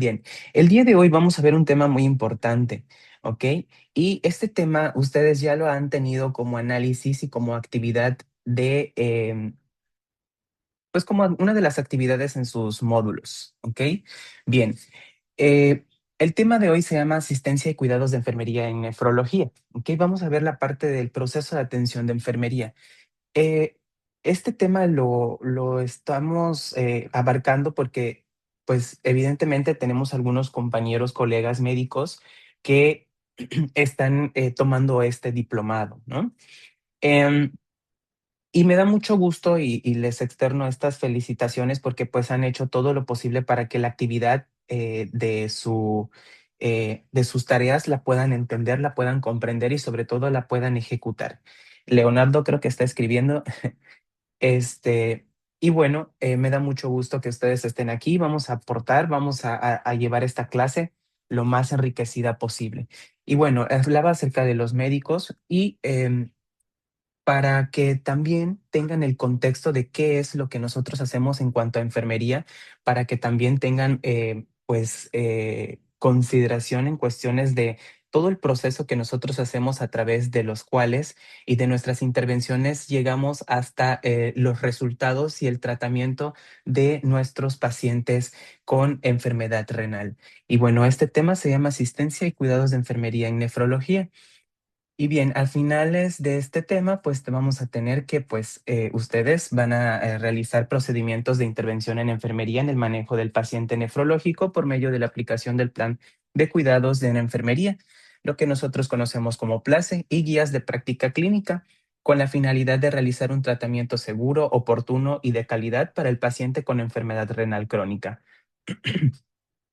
Bien, el día de hoy vamos a ver un tema muy importante, ¿ok? Y este tema ustedes ya lo han tenido como análisis y como actividad de, pues como una de las actividades en sus módulos, ¿ok? Bien, eh, el tema de hoy se llama asistencia y cuidados de enfermería en nefrología, ¿ok? Vamos a ver la parte del proceso de atención de enfermería. Eh, este tema lo estamos abarcando porque, pues, evidentemente tenemos algunos compañeros, colegas médicos que están tomando este diplomado, ¿no? Em, y me da mucho gusto y les externo estas felicitaciones porque pues han hecho todo lo posible para que la actividad de sus tareas la puedan entender, la puedan comprender y sobre todo la puedan ejecutar. Leonardo creo que está escribiendo. Este, y bueno, me da mucho gusto que ustedes estén aquí. Vamos a aportar, vamos a llevar esta clase lo más enriquecida posible. Y bueno, hablaba acerca de los médicos y para que también tengan el contexto de qué es lo que nosotros hacemos en cuanto a enfermería, para que también tengan consideración en cuestiones de todo el proceso que nosotros hacemos a través de los cuales y de nuestras intervenciones llegamos hasta los resultados y el tratamiento de nuestros pacientes con enfermedad renal. Y bueno, este tema se llama asistencia y cuidados de enfermería en nefrología. Y bien, al finales de este tema, pues te vamos a tener que, ustedes van a realizar procedimientos de intervención en enfermería en el manejo del paciente nefrológico por medio de la aplicación del plan de cuidados de la enfermería, lo que nosotros conocemos como PLACE, y guías de práctica clínica, con la finalidad de realizar un tratamiento seguro, oportuno y de calidad para el paciente con enfermedad renal crónica.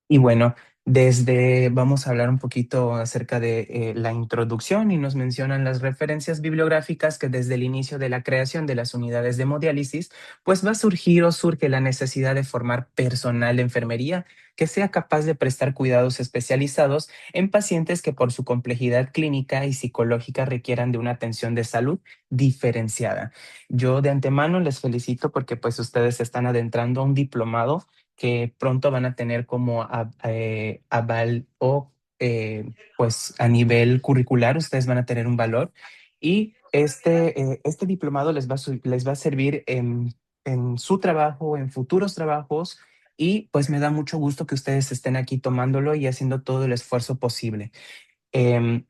Y bueno, vamos a hablar un poquito acerca de la introducción y nos mencionan las referencias bibliográficas que desde el inicio de la creación de las unidades de hemodiálisis, pues va a surgir o surge la necesidad de formar personal de enfermería que sea capaz de prestar cuidados especializados en pacientes que por su complejidad clínica y psicológica requieran de una atención de salud diferenciada. Yo de antemano les felicito porque pues ustedes se están adentrando a un diplomado que pronto van a tener como aval o pues a nivel curricular ustedes van a tener un valor y este diplomado les va a servir en su trabajo, en futuros trabajos y pues me da mucho gusto que ustedes estén aquí tomándolo y haciendo todo el esfuerzo posible. Em,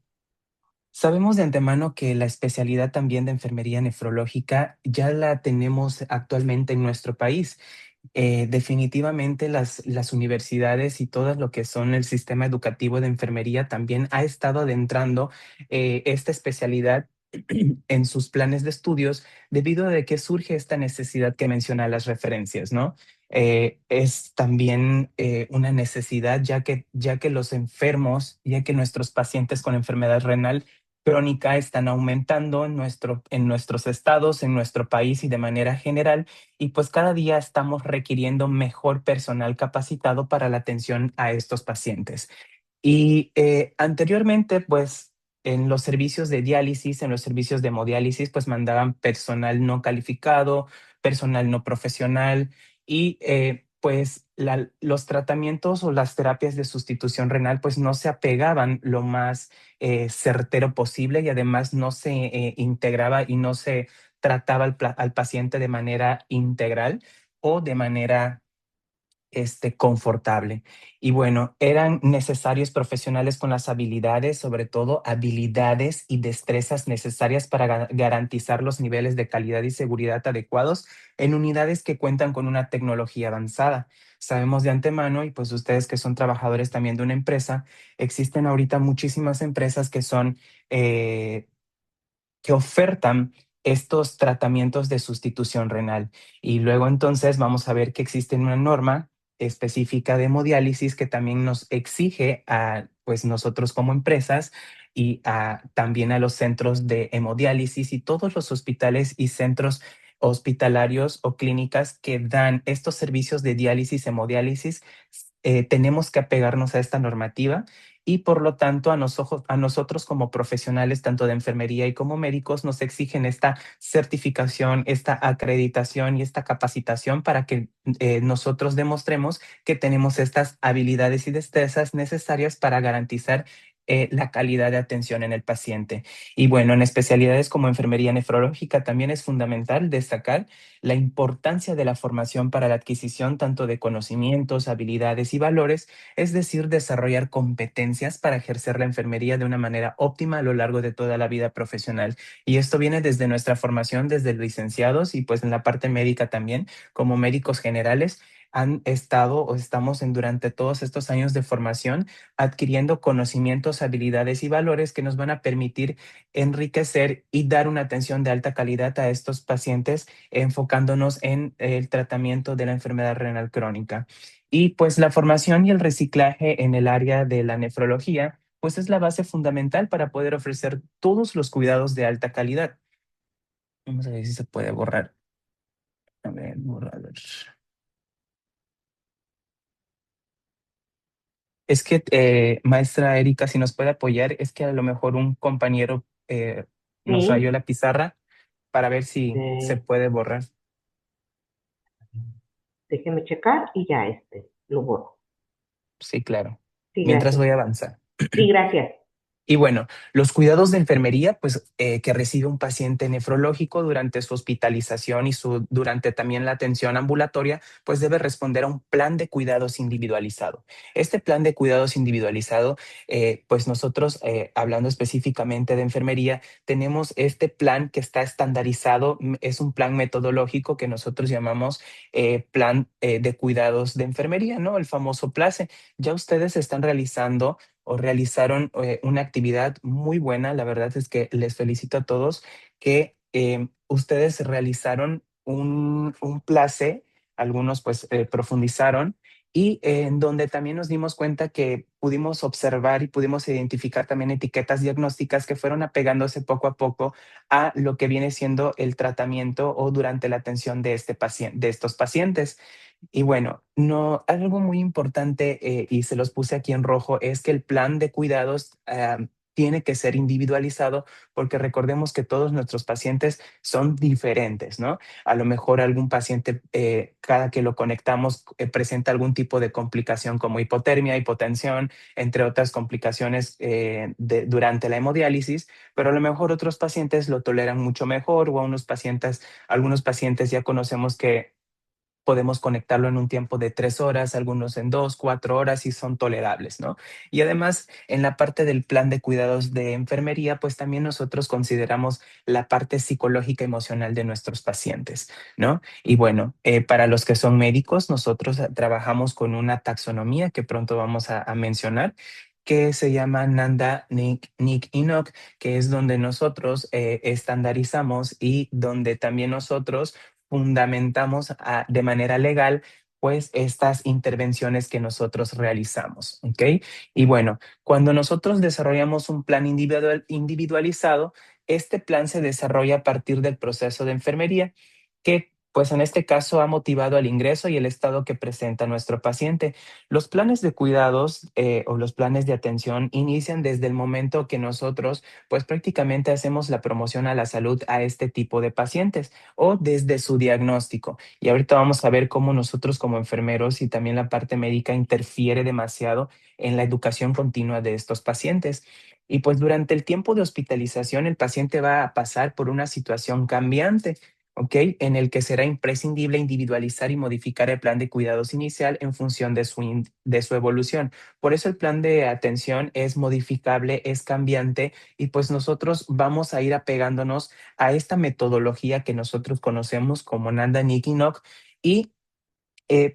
Sabemos de antemano que la especialidad también de enfermería nefrológica ya la tenemos actualmente en nuestro país. Definitivamente las universidades y todo lo que son el sistema educativo de enfermería también ha estado adentrando esta especialidad en sus planes de estudios debido a de que surge esta necesidad que menciona las referencias, ¿no? Es también una necesidad ya que los enfermos, ya que nuestros pacientes con enfermedad renal crónica están aumentando en nuestros estados, en nuestro país y de manera general y pues cada día estamos requiriendo mejor personal capacitado para la atención a estos pacientes. Y anteriormente, pues en los servicios de diálisis, en los servicios de hemodiálisis, pues mandaban personal no calificado, personal no profesional y pues los tratamientos o las terapias de sustitución renal pues no se apegaban lo más certero posible y además no se integraba y no se trataba al paciente de manera integral o de manera confortable. Y bueno, eran necesarios profesionales con las habilidades, sobre todo habilidades y destrezas necesarias para garantizar los niveles de calidad y seguridad adecuados en unidades que cuentan con una tecnología avanzada. Sabemos de antemano, y pues ustedes que son trabajadores también de una empresa, existen ahorita muchísimas empresas eh, que ofertan estos tratamientos de sustitución renal. Y luego entonces vamos a ver que existe una norma específica de hemodiálisis que también nos exige a pues nosotros como empresas y también a los centros de hemodiálisis y todos los hospitales y centros hospitalarios o clínicas que dan estos servicios de diálisis, hemodiálisis, tenemos que apegarnos a esta normativa y por lo tanto a nosotros como profesionales, tanto de enfermería y como médicos, nos exigen esta certificación, esta acreditación y esta capacitación para que nosotros demostremos que tenemos estas habilidades y destrezas necesarias para garantizar la calidad de atención en el paciente. Y bueno, en especialidades como enfermería nefrológica también es fundamental destacar la importancia de la formación para la adquisición tanto de conocimientos, habilidades y valores, es decir, desarrollar competencias para ejercer la enfermería de una manera óptima a lo largo de toda la vida profesional. Y esto viene desde nuestra formación, desde licenciados y pues en la parte médica también, como médicos generales. Han estado o estamos en durante todos estos años de formación adquiriendo conocimientos, habilidades y valores que nos van a permitir enriquecer y dar una atención de alta calidad a estos pacientes, enfocándonos en el tratamiento de la enfermedad renal crónica. Y pues la formación y el reciclaje en el área de la nefrología, pues es la base fundamental para poder ofrecer todos los cuidados de alta calidad. Vamos a ver si se puede borrar. A ver, borrador. Es que, maestra Erika, si nos puede apoyar, es que a lo mejor un compañero nos rayó Sí, la pizarra para ver si se eh, puede borrar. déjeme checar y ya lo borro. Sí, claro. Sí, Mientras gracias. voy a avanzar. Sí, gracias. Y bueno, los cuidados de enfermería, pues que recibe un paciente nefrológico durante su hospitalización y durante también la atención ambulatoria, pues debe responder a un plan de cuidados individualizado. Este plan de cuidados individualizado, pues nosotros, hablando específicamente de enfermería, tenemos este plan que está estandarizado, es un plan metodológico que nosotros llamamos plan de cuidados de enfermería, ¿no? El famoso PLACE. Ya ustedes están realizando o realizaron una actividad muy buena. La verdad es que les felicito a todos que ustedes realizaron un place, algunos pues profundizaron y en donde también nos dimos cuenta que pudimos observar y pudimos identificar también etiquetas diagnósticas que fueron apegándose poco a poco a lo que viene siendo el tratamiento o durante la atención de este paciente, de estos pacientes. Y bueno, no, algo muy importante, y se los puse aquí en rojo, es que el plan de cuidados tiene que ser individualizado porque recordemos que todos nuestros pacientes son diferentes, ¿no? A lo mejor algún paciente, cada que lo conectamos, presenta algún tipo de complicación como hipotermia, hipotensión, entre otras complicaciones durante la hemodiálisis, pero a lo mejor otros pacientes lo toleran mucho mejor o a algunos pacientes ya conocemos que podemos conectarlo en un tiempo de 3 horas, algunos en 2, 4 horas y son tolerables, ¿no? Y además, en la parte del plan de cuidados de enfermería, pues también nosotros consideramos la parte psicológica emocional de nuestros pacientes, ¿no? Y bueno, para los que son médicos, nosotros trabajamos con una taxonomía que pronto vamos a mencionar, que se llama Nanda Nick Inok, que es donde nosotros estandarizamos y donde también nosotros fundamentamos de manera legal pues estas intervenciones que nosotros realizamos, ¿ok? Y bueno, cuando nosotros desarrollamos un plan individualizado, este plan se desarrolla a partir del proceso de enfermería que pues en este caso ha motivado al ingreso y el estado que presenta nuestro paciente. Los planes de cuidados o los planes de atención inician desde el momento que nosotros pues prácticamente hacemos la promoción a la salud a este tipo de pacientes o desde su diagnóstico. Y ahorita vamos a ver cómo nosotros como enfermeros y también la parte médica interfiere demasiado en la educación continua de estos pacientes. Y pues durante el tiempo de hospitalización, el paciente va a pasar por una situación cambiante. ¿Ok? En el que será imprescindible individualizar y modificar el plan de cuidados inicial en función de su evolución. Por eso el plan de atención es modificable, es cambiante y pues nosotros vamos a ir apegándonos a esta metodología que nosotros conocemos como Nanda Nikinok y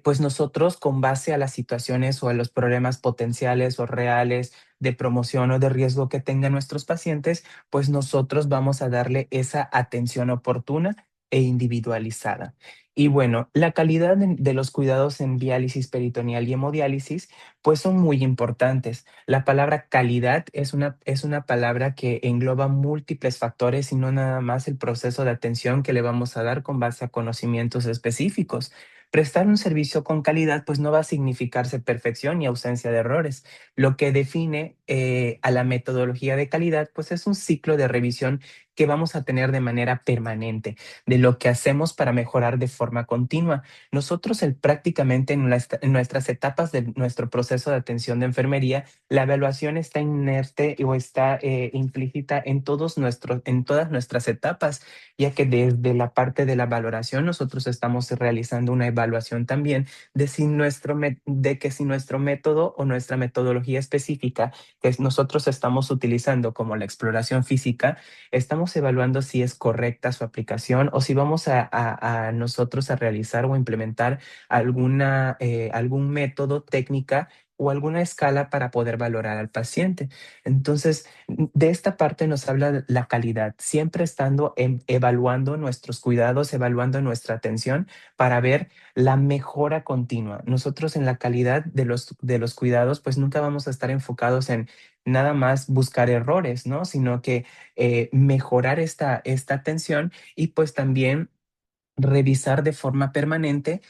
pues nosotros con base a las situaciones o a los problemas potenciales o reales de promoción o de riesgo que tengan nuestros pacientes, pues nosotros vamos a darle esa atención oportuna e individualizada. Y bueno, la calidad de los cuidados en diálisis peritoneal y hemodiálisis, pues son muy importantes. La palabra calidad es una palabra que engloba múltiples factores y no nada más el proceso de atención que le vamos a dar con base a conocimientos específicos. Prestar un servicio con calidad, pues no va a significarse perfección y ausencia de errores. Lo que define a la metodología de calidad, pues es un ciclo de revisión que vamos a tener de manera permanente de lo que hacemos para mejorar de forma continua. Nosotros prácticamente en nuestras etapas de nuestro proceso de atención de enfermería, la evaluación está inerte o está implícita en todas nuestras etapas, ya que desde la parte de la valoración nosotros estamos realizando una evaluación también de que si nuestro método o nuestra metodología específica nosotros estamos utilizando como la exploración física, estamos evaluando si es correcta su aplicación o si vamos a nosotros a realizar o implementar algún método, técnica o alguna escala para poder valorar al paciente. Entonces, de esta parte nos habla la calidad, siempre estando evaluando nuestros cuidados, evaluando nuestra atención para ver la mejora continua. Nosotros en la calidad de los cuidados, pues nunca vamos a estar enfocados en nada más buscar errores, ¿no? Sino que mejorar esta atención y pues también revisar de forma permanente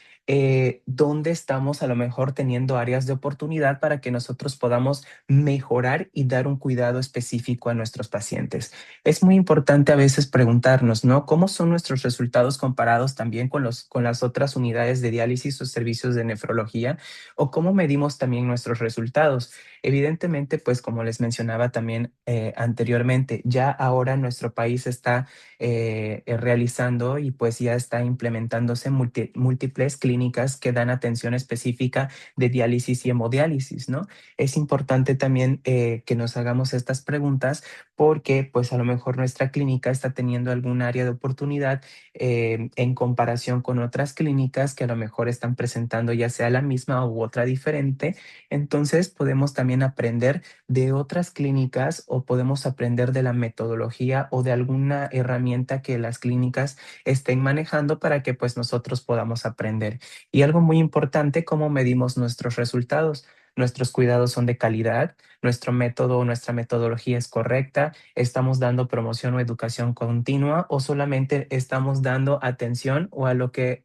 dónde estamos a lo mejor teniendo áreas de oportunidad para que nosotros podamos mejorar y dar un cuidado específico a nuestros pacientes. Es muy importante a veces preguntarnos, ¿no? ¿Cómo son nuestros resultados comparados también con las otras unidades de diálisis o servicios de nefrología? ¿O cómo medimos también nuestros resultados? Evidentemente, pues como les mencionaba también anteriormente, ya ahora nuestro país está realizando y pues ya está implementándose múltiples clínicas que dan atención específica de diálisis y hemodiálisis, ¿no? Es importante también que nos hagamos estas preguntas porque pues a lo mejor nuestra clínica está teniendo algún área de oportunidad en comparación con otras clínicas que a lo mejor están presentando ya sea la misma u otra diferente. Entonces podemos también aprender de otras clínicas o podemos aprender de la metodología o de alguna herramienta que las clínicas estén manejando para que pues nosotros podamos aprender. Y algo muy importante, cómo medimos nuestros resultados. Nuestros cuidados son de calidad, nuestro método o nuestra metodología es correcta, estamos dando promoción o educación continua o solamente estamos dando atención o a lo que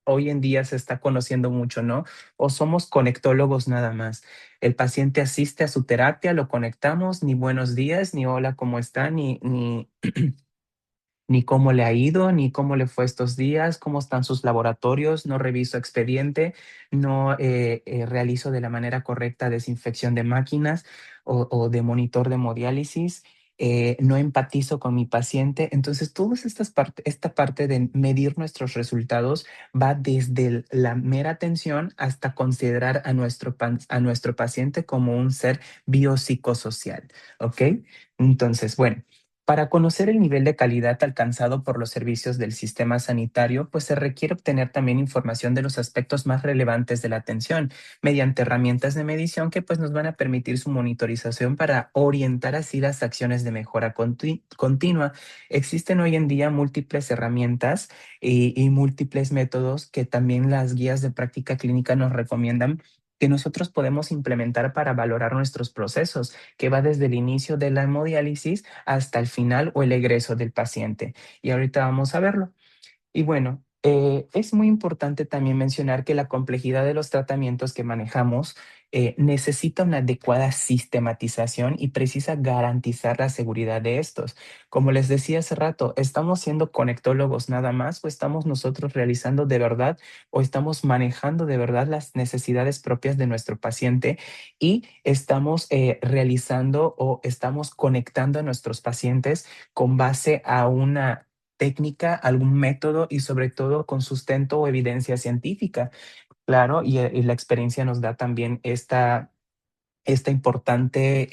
hoy en día se está conociendo mucho, ¿no? O somos conectólogos nada más. El paciente asiste a su terapia, lo conectamos, ni buenos días, ni hola, ¿cómo está? Ni cómo le ha ido, ni cómo le fue estos días, cómo están sus laboratorios, no reviso expediente, no realizo de la manera correcta desinfección de máquinas o de monitor de hemodiálisis, no empatizo con mi paciente. Entonces, esta parte de medir nuestros resultados va desde la mera atención hasta considerar a nuestro paciente como un ser biopsicosocial, ¿ok? Entonces, bueno. Para conocer el nivel de calidad alcanzado por los servicios del sistema sanitario, pues se requiere obtener también información de los aspectos más relevantes de la atención mediante herramientas de medición que pues nos van a permitir su monitorización para orientar así las acciones de mejora continua. Existen hoy en día múltiples herramientas y múltiples métodos que también las guías de práctica clínica nos recomiendan que nosotros podemos implementar para valorar nuestros procesos, que va desde el inicio de la hemodiálisis hasta el final o el egreso del paciente. Y ahorita vamos a verlo. Y bueno, es muy importante también mencionar que la complejidad de los tratamientos que manejamos necesita una adecuada sistematización y precisa garantizar la seguridad de estos. Como les decía hace rato, ¿estamos siendo conectólogos nada más o estamos nosotros realizando de verdad o estamos manejando de verdad las necesidades propias de nuestro paciente y estamos realizando o estamos conectando a nuestros pacientes con base a una técnica, algún método y sobre todo con sustento o evidencia científica? Claro, y la experiencia nos da también este importante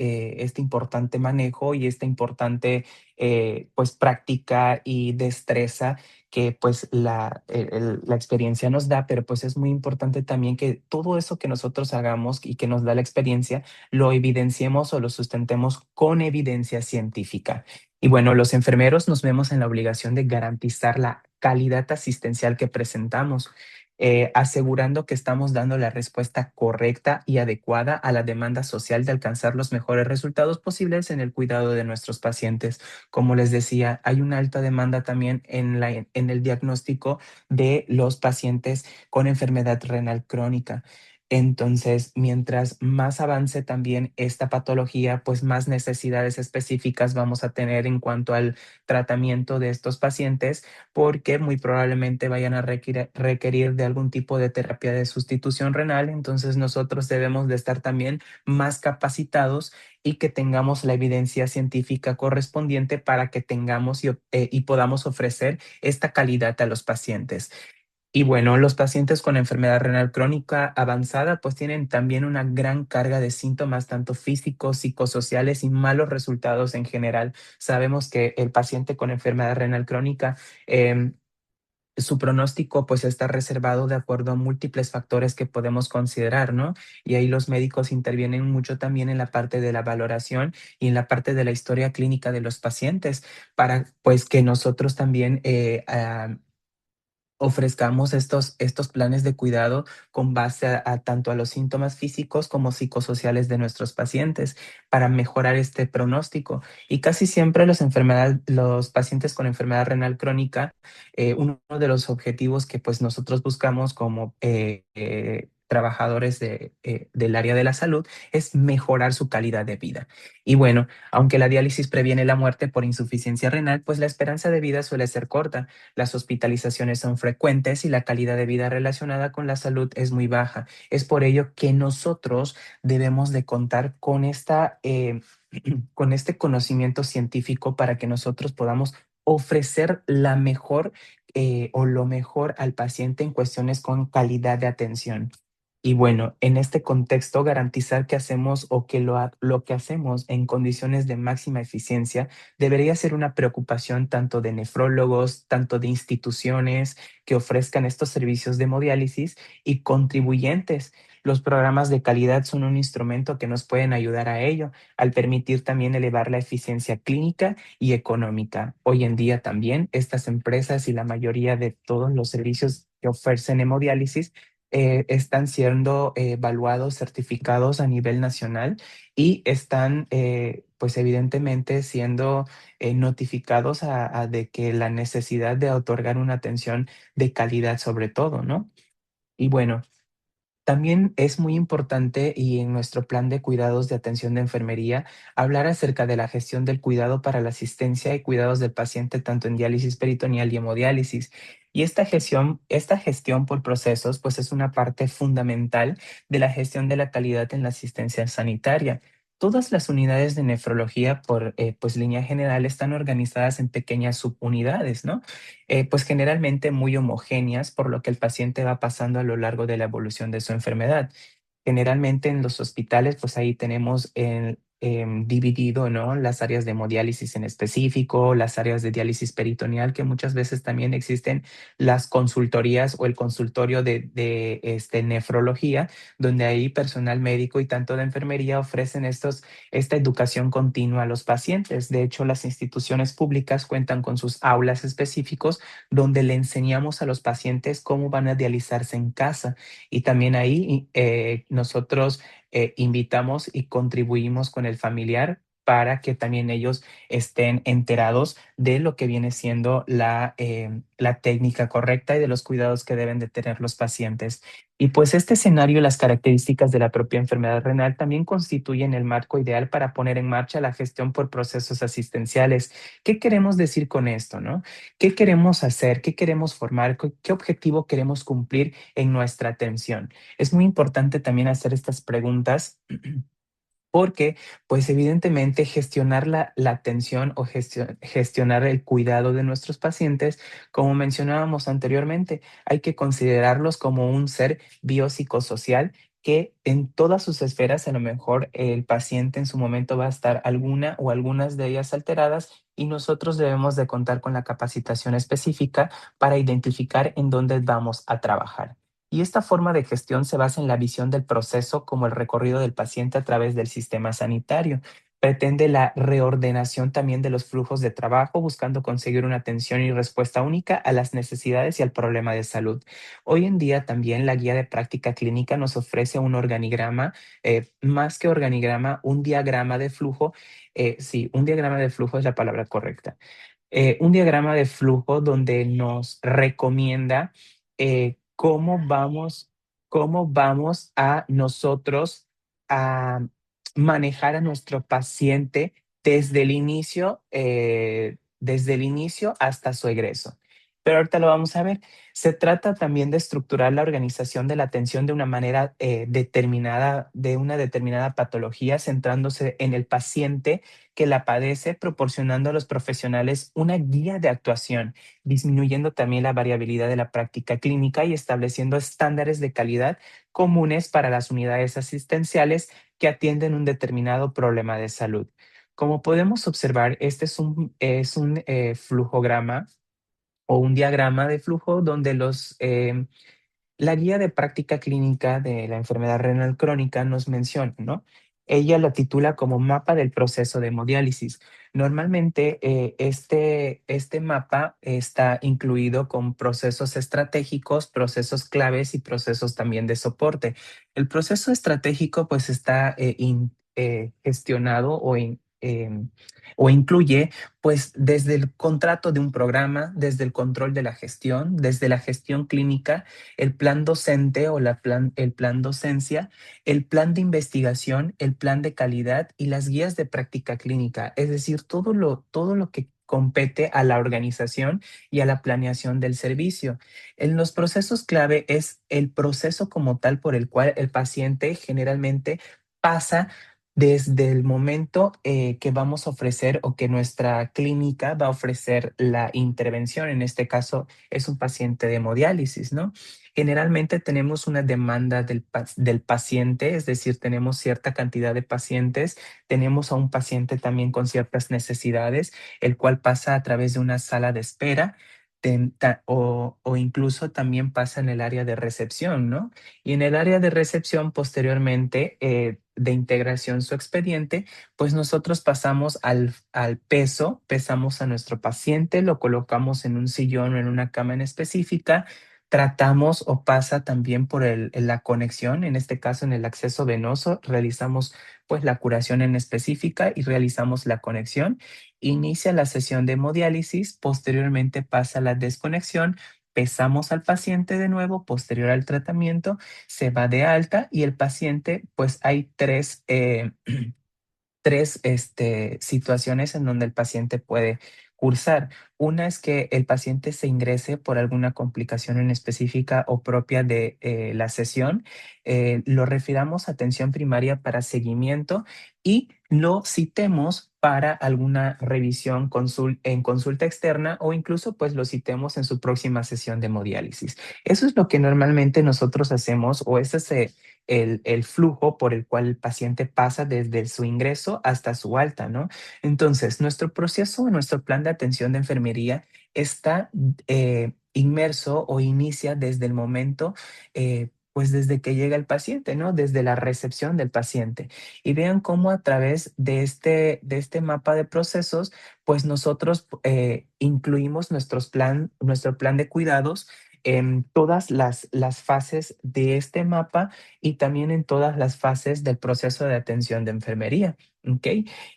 manejo y esta importante pues práctica y destreza que pues la experiencia nos da, pero pues es muy importante también que todo eso que nosotros hagamos y que nos da la experiencia lo evidenciemos o lo sustentemos con evidencia científica. Y bueno, los enfermeros nos vemos en la obligación de garantizar la calidad asistencial que presentamos, asegurando que estamos dando la respuesta correcta y adecuada a la demanda social de alcanzar los mejores resultados posibles en el cuidado de nuestros pacientes. Como les decía, hay una alta demanda también en el diagnóstico de los pacientes con enfermedad renal crónica. Entonces, mientras más avance también esta patología, pues más necesidades específicas vamos a tener en cuanto al tratamiento de estos pacientes, porque muy probablemente vayan a requerir de algún tipo de terapia de sustitución renal. Entonces, nosotros debemos de estar también más capacitados y que tengamos la evidencia científica correspondiente para que tengamos y podamos ofrecer esta calidad a los pacientes. Y bueno, los pacientes con enfermedad renal crónica avanzada pues tienen también una gran carga de síntomas, tanto físicos, psicosociales y malos resultados en general. Sabemos que el paciente con enfermedad renal crónica, su pronóstico pues está reservado de acuerdo a múltiples factores que podemos considerar, ¿no? Y ahí los médicos intervienen mucho también en la parte de la valoración y en la parte de la historia clínica de los pacientes para pues que nosotros también ofrezcamos estos planes de cuidado con base a tanto a los síntomas físicos como psicosociales de nuestros pacientes para mejorar este pronóstico. Y casi siempre los pacientes con enfermedad renal crónica, uno de los objetivos que pues nosotros buscamos como trabajadores del área de la salud es mejorar su calidad de vida. Y bueno, aunque la diálisis previene la muerte por insuficiencia renal, pues la esperanza de vida suele ser corta, las hospitalizaciones son frecuentes y la calidad de vida relacionada con la salud es muy baja. Es por ello que nosotros debemos de contar con con este conocimiento científico para que nosotros podamos ofrecer la mejor o lo mejor al paciente en cuestiones con calidad de atención. Y bueno, en este contexto, garantizar que hacemos o que lo que hacemos en condiciones de máxima eficiencia debería ser una preocupación tanto de nefrólogos, tanto de instituciones que ofrezcan estos servicios de hemodiálisis y contribuyentes. Los programas de calidad son un instrumento que nos pueden ayudar a ello, al permitir también elevar la eficiencia clínica y económica. Hoy en día también estas empresas y la mayoría de todos los servicios que ofrecen hemodiálisis están siendo evaluados, certificados a nivel nacional y están, pues evidentemente, siendo notificados de que la necesidad de otorgar una atención de calidad sobre todo, ¿no? Y bueno, también es muy importante y en nuestro plan de cuidados de atención de enfermería hablar acerca de la gestión del cuidado para la asistencia y cuidados del paciente tanto en diálisis peritoneal y hemodiálisis. Y esta gestión por procesos, pues es una parte fundamental de la gestión de la calidad en la asistencia sanitaria. Todas las unidades de nefrología, por pues línea general, están organizadas en pequeñas subunidades, ¿no? Pues generalmente muy homogéneas, por lo que el paciente va pasando a lo largo de la evolución de su enfermedad. Generalmente en los hospitales, pues ahí tenemos dividido, ¿no? Las áreas de hemodiálisis en específico, las áreas de diálisis peritoneal, que muchas veces también existen las consultorías o el consultorio de nefrología, donde ahí personal médico y tanto de enfermería ofrecen esta educación continua a los pacientes. De hecho, las instituciones públicas cuentan con sus aulas específicos donde le enseñamos a los pacientes cómo van a dializarse en casa y también ahí nosotros invitamos y contribuimos con el familiar para que también ellos estén enterados de lo que viene siendo la técnica correcta y de los cuidados que deben de tener los pacientes. Y pues este escenario y las características de la propia enfermedad renal también constituyen el marco ideal para poner en marcha la gestión por procesos asistenciales. ¿Qué queremos decir con esto, no? ¿Qué queremos hacer? ¿Qué queremos formar? ¿Qué objetivo queremos cumplir en nuestra atención? Es muy importante también hacer estas preguntas porque, pues evidentemente, gestionar la atención o gestionar el cuidado de nuestros pacientes, como mencionábamos anteriormente, hay que considerarlos como un ser biopsicosocial que en todas sus esferas, a lo mejor el paciente en su momento va a estar alguna o algunas de ellas alteradas y nosotros debemos de contar con la capacitación específica para identificar en dónde vamos a trabajar. Y esta forma de gestión se basa en la visión del proceso como el recorrido del paciente a través del sistema sanitario. Pretende la reordenación también de los flujos de trabajo, buscando conseguir una atención y respuesta única a las necesidades y al problema de salud. Hoy en día también la guía de práctica clínica nos ofrece un organigrama, más que organigrama, un diagrama de flujo. Sí, un diagrama de flujo es la palabra correcta. Un diagrama de flujo donde nos recomienda cómo vamos a nosotros a manejar a nuestro paciente desde el inicio hasta su egreso. Pero ahorita lo vamos a ver. Se trata también de estructurar la organización de la atención de una manera determinada, de una determinada patología, centrándose en el paciente que la padece, proporcionando a los profesionales una guía de actuación, disminuyendo también la variabilidad de la práctica clínica y estableciendo estándares de calidad comunes para las unidades asistenciales que atienden un determinado problema de salud. Como podemos observar, este es un flujograma o un diagrama de flujo donde la guía de práctica clínica de la enfermedad renal crónica nos menciona, ¿no? Ella la titula como mapa del proceso de hemodiálisis. Normalmente este mapa está incluido con procesos estratégicos, procesos claves y procesos también de soporte. El proceso estratégico pues está gestionado o incluye pues desde el contrato de un programa, desde el control de la gestión, desde la gestión clínica, el plan docente o el plan docencia, el plan de investigación, el plan de calidad y las guías de práctica clínica, es decir, todo lo que compete a la organización y a la planeación del servicio. En los procesos clave es el proceso como tal por el cual el paciente generalmente pasa desde el momento que vamos a ofrecer o que nuestra clínica va a ofrecer la intervención. En este caso es un paciente de hemodiálisis, ¿no? Generalmente tenemos una demanda del paciente, es decir, tenemos cierta cantidad de pacientes, tenemos a un paciente también con ciertas necesidades, el cual pasa a través de una sala de espera. O incluso también pasa en el área de recepción, ¿no? Y en el área de recepción, posteriormente, de integración su expediente, pues nosotros pasamos al pesamos a nuestro paciente, lo colocamos en un sillón o en una cama en específica, tratamos o pasa también por la conexión, en este caso en el acceso venoso, realizamos pues la curación en específica y realizamos la conexión. Inicia la sesión de hemodiálisis, posteriormente pasa la desconexión, pesamos al paciente de nuevo, posterior al tratamiento, se va de alta y el paciente, pues hay tres situaciones en donde el paciente puede cursar. Una es que el paciente se ingrese por alguna complicación en específica o propia de la sesión, lo refiramos a atención primaria para seguimiento y lo citemos para alguna revisión en consulta externa o incluso pues lo citemos en su próxima sesión de hemodiálisis. Eso es lo que normalmente nosotros hacemos o ese es el flujo por el cual el paciente pasa desde su ingreso hasta su alta, ¿no? Entonces, nuestro proceso, nuestro plan de atención de enfermería está inmerso o inicia desde el momento, pues desde que llega el paciente, ¿no? Desde la recepción del paciente. Y vean cómo a través de este mapa de procesos, pues nosotros incluimos nuestro plan de cuidados en todas las fases de este mapa y también en todas las fases del proceso de atención de enfermería. ¿Ok?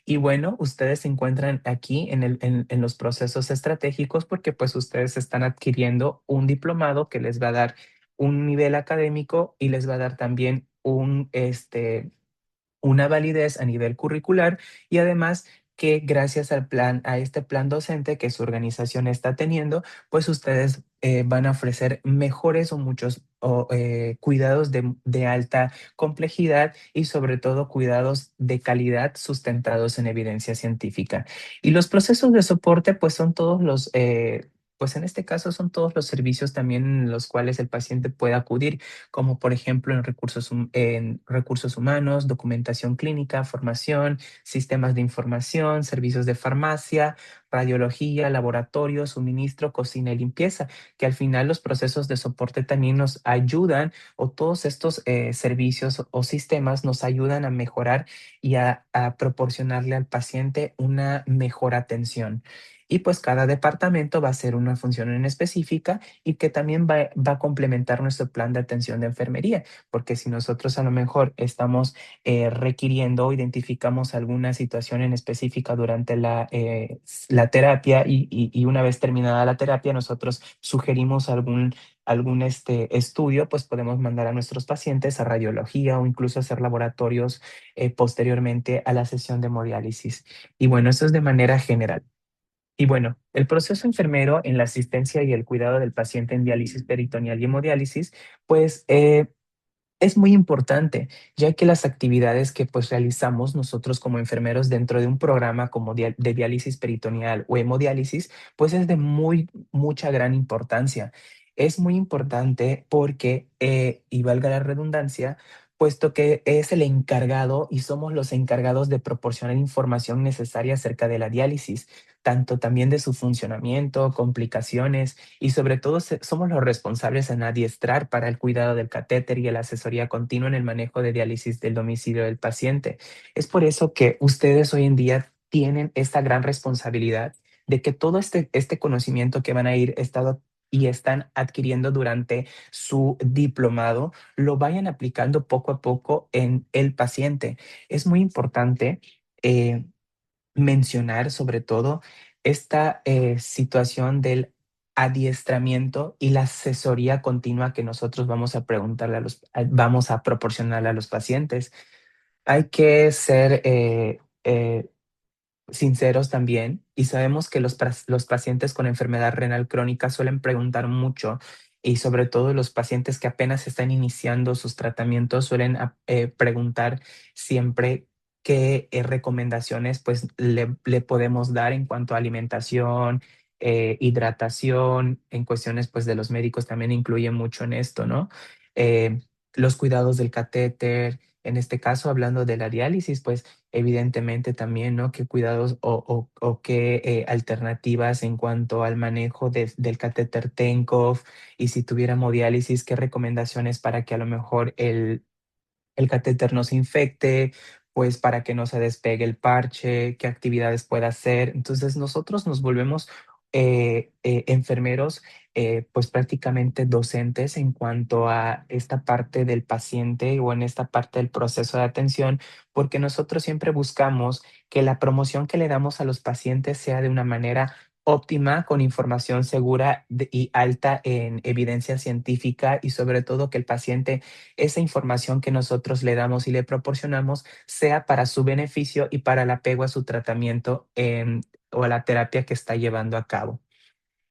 Y bueno, ustedes se encuentran aquí en los procesos estratégicos porque pues ustedes están adquiriendo un diplomado que les va a dar un nivel académico y les va a dar también una validez a nivel curricular y además que gracias a este plan docente que su organización está teniendo, pues ustedes van a ofrecer mejores o muchos cuidados de alta complejidad y sobre todo cuidados de calidad sustentados en evidencia científica. Y los procesos de soporte, pues son todos pues en este caso son todos los servicios también en los cuales el paciente puede acudir, como por ejemplo en recursos humanos, documentación clínica, formación, sistemas de información, servicios de farmacia, radiología, laboratorio, suministro, cocina y limpieza, que al final los procesos de soporte también nos ayudan, o todos estos servicios o sistemas nos ayudan a mejorar y a proporcionarle al paciente una mejor atención. Y pues cada departamento va a hacer una función en específica y que también va a complementar nuestro plan de atención de enfermería, porque si nosotros a lo mejor estamos requiriendo o identificamos alguna situación en específica durante la terapia y una vez terminada la terapia nosotros sugerimos algún estudio, pues podemos mandar a nuestros pacientes a radiología o incluso hacer laboratorios posteriormente a la sesión de hemodiálisis. Y bueno, eso es de manera general. Y bueno, el proceso enfermero en la asistencia y el cuidado del paciente en diálisis peritoneal y hemodiálisis, pues es muy importante, ya que las actividades que pues realizamos nosotros como enfermeros dentro de un programa como de diálisis peritoneal o hemodiálisis, pues es de mucha gran importancia. Es muy importante porque, y valga la redundancia, puesto que es el encargado y somos los encargados de proporcionar información necesaria acerca de la diálisis, tanto también de su funcionamiento, complicaciones y sobre todo somos los responsables en adiestrar para el cuidado del catéter y la asesoría continua en el manejo de diálisis del domicilio del paciente. Es por eso que ustedes hoy en día tienen esta gran responsabilidad de que todo este conocimiento que van a ir estado y están adquiriendo durante su diplomado, lo vayan aplicando poco a poco en el paciente. Es muy importante mencionar sobre todo esta situación del adiestramiento y la asesoría continua que nosotros vamos a vamos a proporcionarle a los pacientes. Hay que ser sinceros también y sabemos que los pacientes con enfermedad renal crónica suelen preguntar mucho y sobre todo los pacientes que apenas están iniciando sus tratamientos suelen preguntar siempre qué recomendaciones pues le podemos dar en cuanto a alimentación, hidratación, en cuestiones pues de los médicos también influye mucho en esto, ¿no? Eh, los cuidados del catéter, en este caso hablando de la diálisis, pues evidentemente también, ¿no? ¿Qué cuidados o qué alternativas en cuanto al manejo del catéter Tenkov? Y si tuviera hemodiálisis, ¿qué recomendaciones para que a lo mejor el catéter no se infecte, pues para que no se despegue el parche, qué actividades puede hacer? Entonces nosotros nos volvemos enfermeros, pues prácticamente docentes en cuanto a esta parte del paciente o en esta parte del proceso de atención, porque nosotros siempre buscamos que la promoción que le damos a los pacientes sea de una manera óptima, con información segura y alta en evidencia científica y sobre todo que el paciente esa información que nosotros le damos y le proporcionamos sea para su beneficio y para el apego a su tratamiento o a la terapia que está llevando a cabo.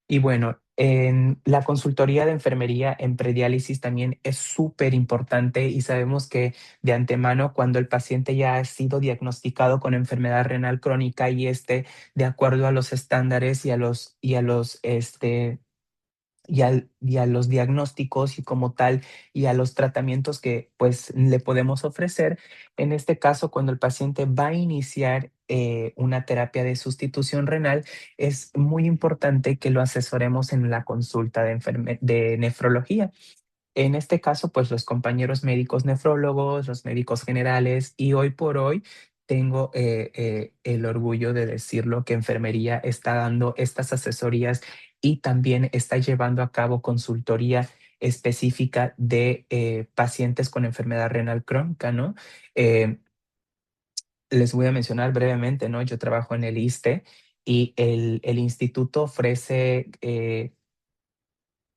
Y bueno, en la consultoría de enfermería en prediálisis también es súper importante y sabemos que de antemano cuando el paciente ya ha sido diagnosticado con enfermedad renal crónica y de acuerdo a los estándares y a los diagnósticos y como tal y a los tratamientos que pues le podemos ofrecer. En este caso, cuando el paciente va a iniciar una terapia de sustitución renal, es muy importante que lo asesoremos en la consulta de nefrología. En este caso, pues los compañeros médicos nefrólogos, los médicos generales y hoy por hoy tengo el orgullo de decirlo que enfermería está dando estas asesorías y también está llevando a cabo consultoría específica de pacientes con enfermedad renal crónica, ¿no? Eh, Les voy a mencionar brevemente, ¿no? Yo trabajo en el ISSSTE y el instituto ofrece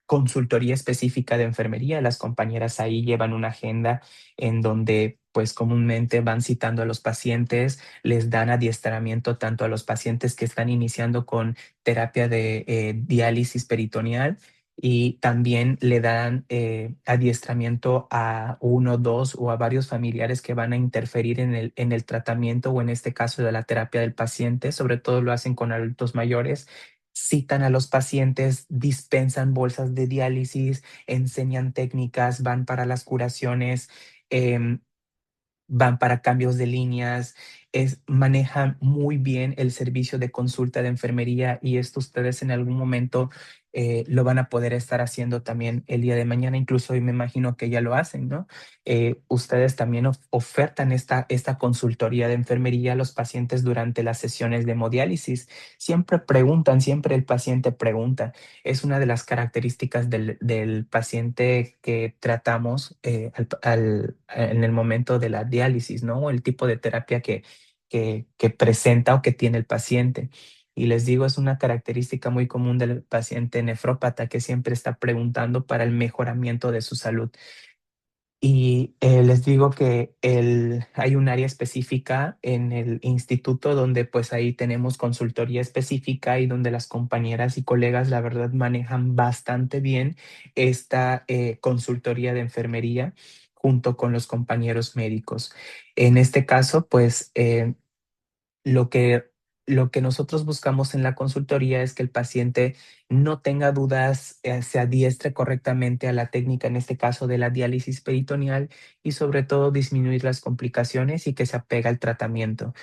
consultoría específica de enfermería. Las compañeras ahí llevan una agenda en donde pues comúnmente van citando a los pacientes, les dan adiestramiento tanto a los pacientes que están iniciando con terapia de diálisis peritoneal y también le dan adiestramiento a uno, dos o a varios familiares que van a interferir en el tratamiento o en este caso de la terapia del paciente. Sobre todo lo hacen con adultos mayores citan a los pacientes, dispensan bolsas de diálisis, enseñan técnicas, van para las curaciones, em, van para cambios de líneas, manejan muy bien el servicio de consulta de enfermería y esto ustedes en algún momento lo van a poder estar haciendo también el día de mañana, incluso hoy me imagino que ya lo hacen, ¿no? Ustedes también ofertan esta consultoría de enfermería a los pacientes durante las sesiones de hemodiálisis. Siempre preguntan, siempre el paciente pregunta. Es una de las características del paciente que tratamos en el momento de la diálisis, ¿no? O el tipo de terapia que presenta o que tiene el paciente. Y les digo, es una característica muy común del paciente nefrópata que siempre está preguntando para el mejoramiento de su salud. Y les digo que hay un área específica en el instituto donde pues ahí tenemos consultoría específica y donde las compañeras y colegas la verdad manejan bastante bien esta consultoría de enfermería junto con los compañeros médicos. En este caso pues lo que, lo que nosotros buscamos en la consultoría es que el paciente no tenga dudas, se adiestre correctamente a la técnica, en este caso de la diálisis peritoneal, y sobre todo disminuir las complicaciones y que se apega al tratamiento.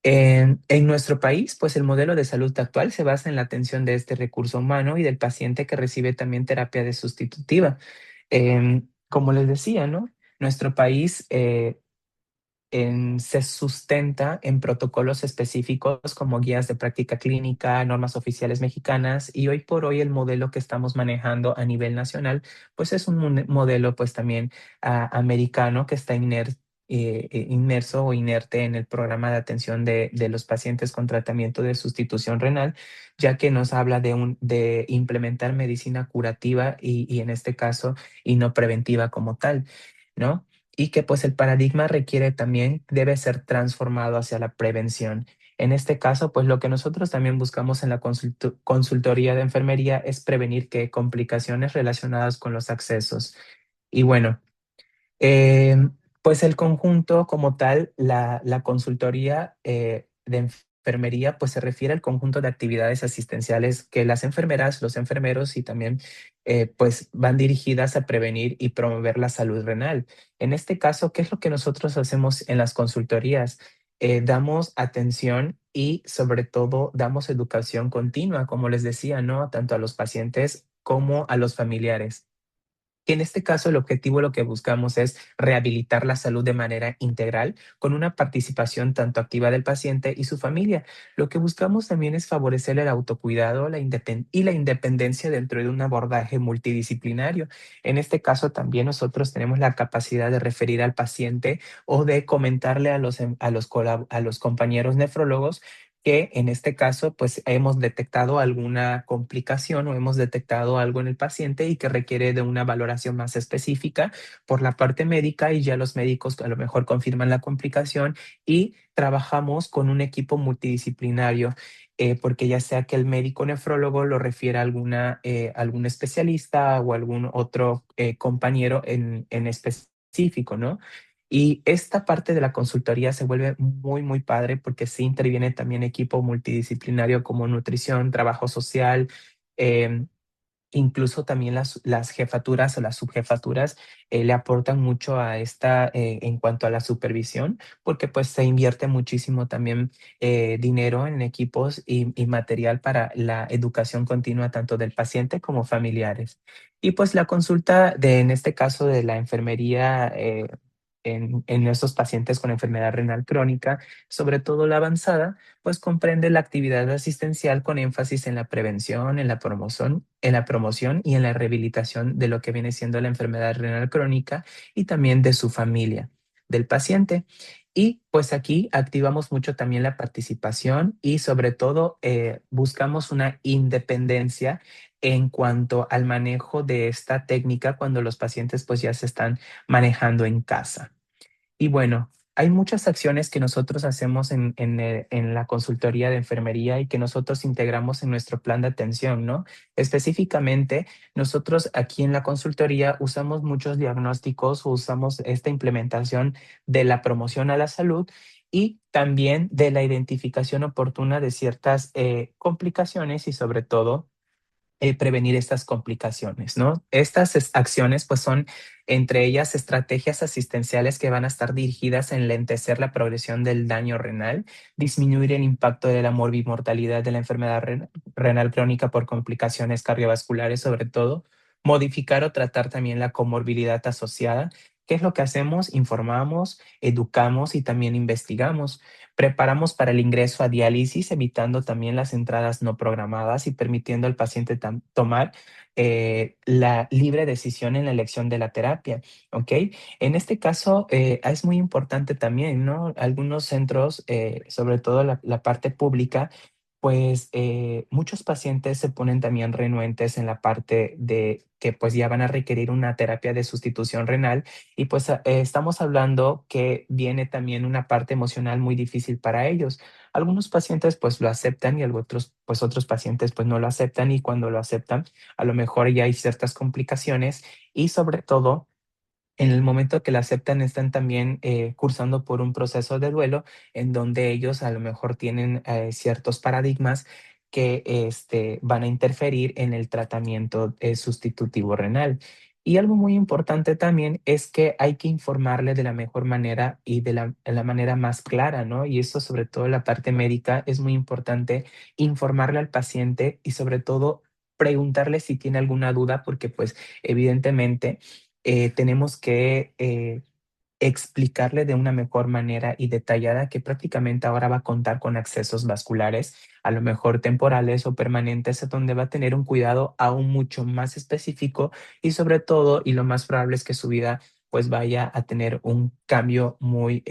En nuestro país, pues el modelo de salud actual se basa en la atención de este recurso humano y del paciente que recibe también terapia de sustitutiva. Como les decía, ¿no? Nuestro país se sustenta en protocolos específicos como guías de práctica clínica, normas oficiales mexicanas y hoy por hoy el modelo que estamos manejando a nivel nacional pues es un modelo pues también americano que está inmerso o inerte en el programa de atención de los pacientes con tratamiento de sustitución renal, ya que nos habla de implementar medicina curativa y en este caso y no preventiva como tal, ¿no? Y que pues el paradigma requiere también, debe ser transformado hacia la prevención. En este caso, pues lo que nosotros también buscamos en la consultoría de enfermería es prevenir que complicaciones relacionadas con los accesos. Y bueno, eh, pues el conjunto como tal, la consultoría de enfermería, pues se refiere al conjunto de actividades asistenciales que las enfermeras, los enfermeros y también pues van dirigidas a prevenir y promover la salud renal. En este caso, ¿qué es lo que nosotros hacemos en las consultorías? Damos atención y sobre todo damos educación continua, como les decía, ¿no? Tanto a los pacientes como a los familiares. En este caso, el objetivo lo que buscamos es rehabilitar la salud de manera integral con una participación tanto activa del paciente y su familia. Lo que buscamos también es favorecer el autocuidado y la independencia dentro de un abordaje multidisciplinario. En este caso, también nosotros tenemos la capacidad de referir al paciente o de comentarle a los compañeros nefrólogos que en este caso pues hemos detectado alguna complicación o hemos detectado algo en el paciente y que requiere de una valoración más específica por la parte médica y ya los médicos a lo mejor confirman la complicación y trabajamos con un equipo multidisciplinario. Porque ya sea que el médico nefrólogo lo refiera a algún especialista o algún otro compañero en específico, ¿no? Y esta parte de la consultoría se vuelve muy, muy padre porque sí interviene también equipo multidisciplinario como nutrición, trabajo social, em, incluso también las jefaturas o las subjefaturas le aportan mucho a esta en cuanto a la supervisión, porque pues se invierte muchísimo también dinero en equipos y material para la educación continua tanto del paciente como familiares. Y pues la consulta en este caso de la enfermería en estos pacientes con enfermedad renal crónica, sobre todo la avanzada, pues comprende la actividad asistencial con énfasis en la prevención, en la promoción y en la rehabilitación de lo que viene siendo la enfermedad renal crónica y también de su familia, del paciente. Y pues aquí activamos mucho también la participación y sobre todo buscamos una independencia en cuanto al manejo de esta técnica cuando los pacientes pues ya se están manejando en casa. Y bueno, hay muchas acciones que nosotros hacemos en la consultoría de enfermería y que nosotros integramos en nuestro plan de atención, ¿no? Específicamente, nosotros aquí en la consultoría usamos muchos diagnósticos o usamos esta implementación de la promoción a la salud y también de la identificación oportuna de ciertas complicaciones y sobre todo prevenir estas complicaciones, ¿no? Estas acciones, pues son entre ellas estrategias asistenciales que van a estar dirigidas a enlentecer la progresión del daño renal, disminuir el impacto de la morbimortalidad de la enfermedad renal crónica por complicaciones cardiovasculares, sobre todo, modificar o tratar también la comorbilidad asociada. ¿Qué es lo que hacemos? Informamos, educamos y también investigamos. Preparamos para el ingreso a diálisis, evitando también las entradas no programadas y permitiendo al paciente tomar la libre decisión en la elección de la terapia, ¿ok? En este caso es muy importante también, ¿no? Algunos centros, sobre todo la parte pública, pues muchos pacientes se ponen también renuentes en la parte de que pues ya van a requerir una terapia de sustitución renal y pues estamos hablando que viene también una parte emocional muy difícil para ellos. Algunos pacientes pues lo aceptan y otros pues otros pacientes pues no lo aceptan y cuando lo aceptan a lo mejor ya hay ciertas complicaciones y sobre todo en el momento que la aceptan, están también cursando por un proceso de duelo en donde ellos a lo mejor tienen ciertos paradigmas que van a interferir en el tratamiento sustitutivo renal. Y algo muy importante también es que hay que informarle de la mejor manera y de la manera más clara, ¿no? Y eso sobre todo en la parte médica es muy importante informarle al paciente y sobre todo preguntarle si tiene alguna duda porque pues evidentemente tenemos que explicarle de una mejor manera y detallada que prácticamente ahora va a contar con accesos vasculares, a lo mejor temporales o permanentes, donde va a tener un cuidado aún mucho más específico y sobre todo, y lo más probable es que su vida pues vaya a tener un cambio muy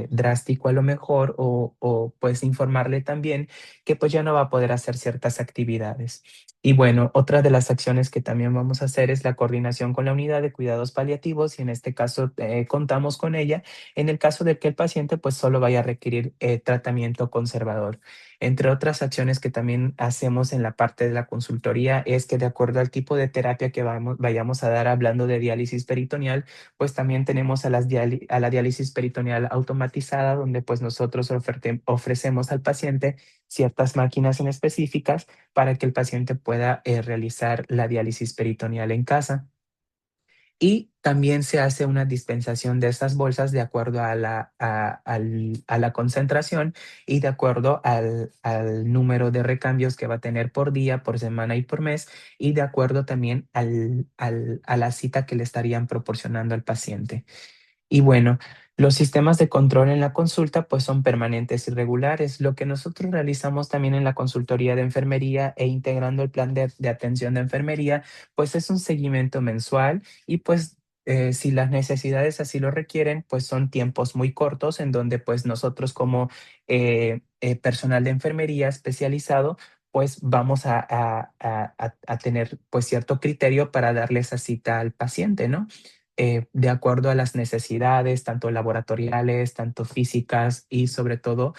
drástico a lo mejor o pues informarle también que pues ya no va a poder hacer ciertas actividades. Y bueno, otra de las acciones que también vamos a hacer es la coordinación con la unidad de cuidados paliativos y en este caso contamos con ella en el caso de que el paciente pues solo vaya a requerir tratamiento conservador. Entre otras acciones que también hacemos en la parte de la consultoría es que de acuerdo al tipo de terapia que vayamos a dar hablando de diálisis peritoneal, pues también tenemos a la diálisis peritoneal automatizada donde pues nosotros ofrecemos al paciente ciertas máquinas en específicas para que el paciente pueda realizar la diálisis peritoneal en casa. Y también se hace una dispensación de estas bolsas de acuerdo a la concentración y de acuerdo al número de recambios que va a tener por día, por semana y por mes, y de acuerdo también a la cita que le estarían proporcionando al paciente. Y bueno, los sistemas de control en la consulta pues son permanentes y regulares. Lo que nosotros realizamos también en la consultoría de enfermería e integrando el plan de atención de enfermería, pues es un seguimiento mensual y pues si las necesidades así lo requieren, pues son tiempos muy cortos en donde pues nosotros como personal de enfermería especializado, pues vamos a tener pues cierto criterio para darle esa cita al paciente, ¿no? De acuerdo a las necesidades, tanto laboratoriales, tanto físicas y sobre todo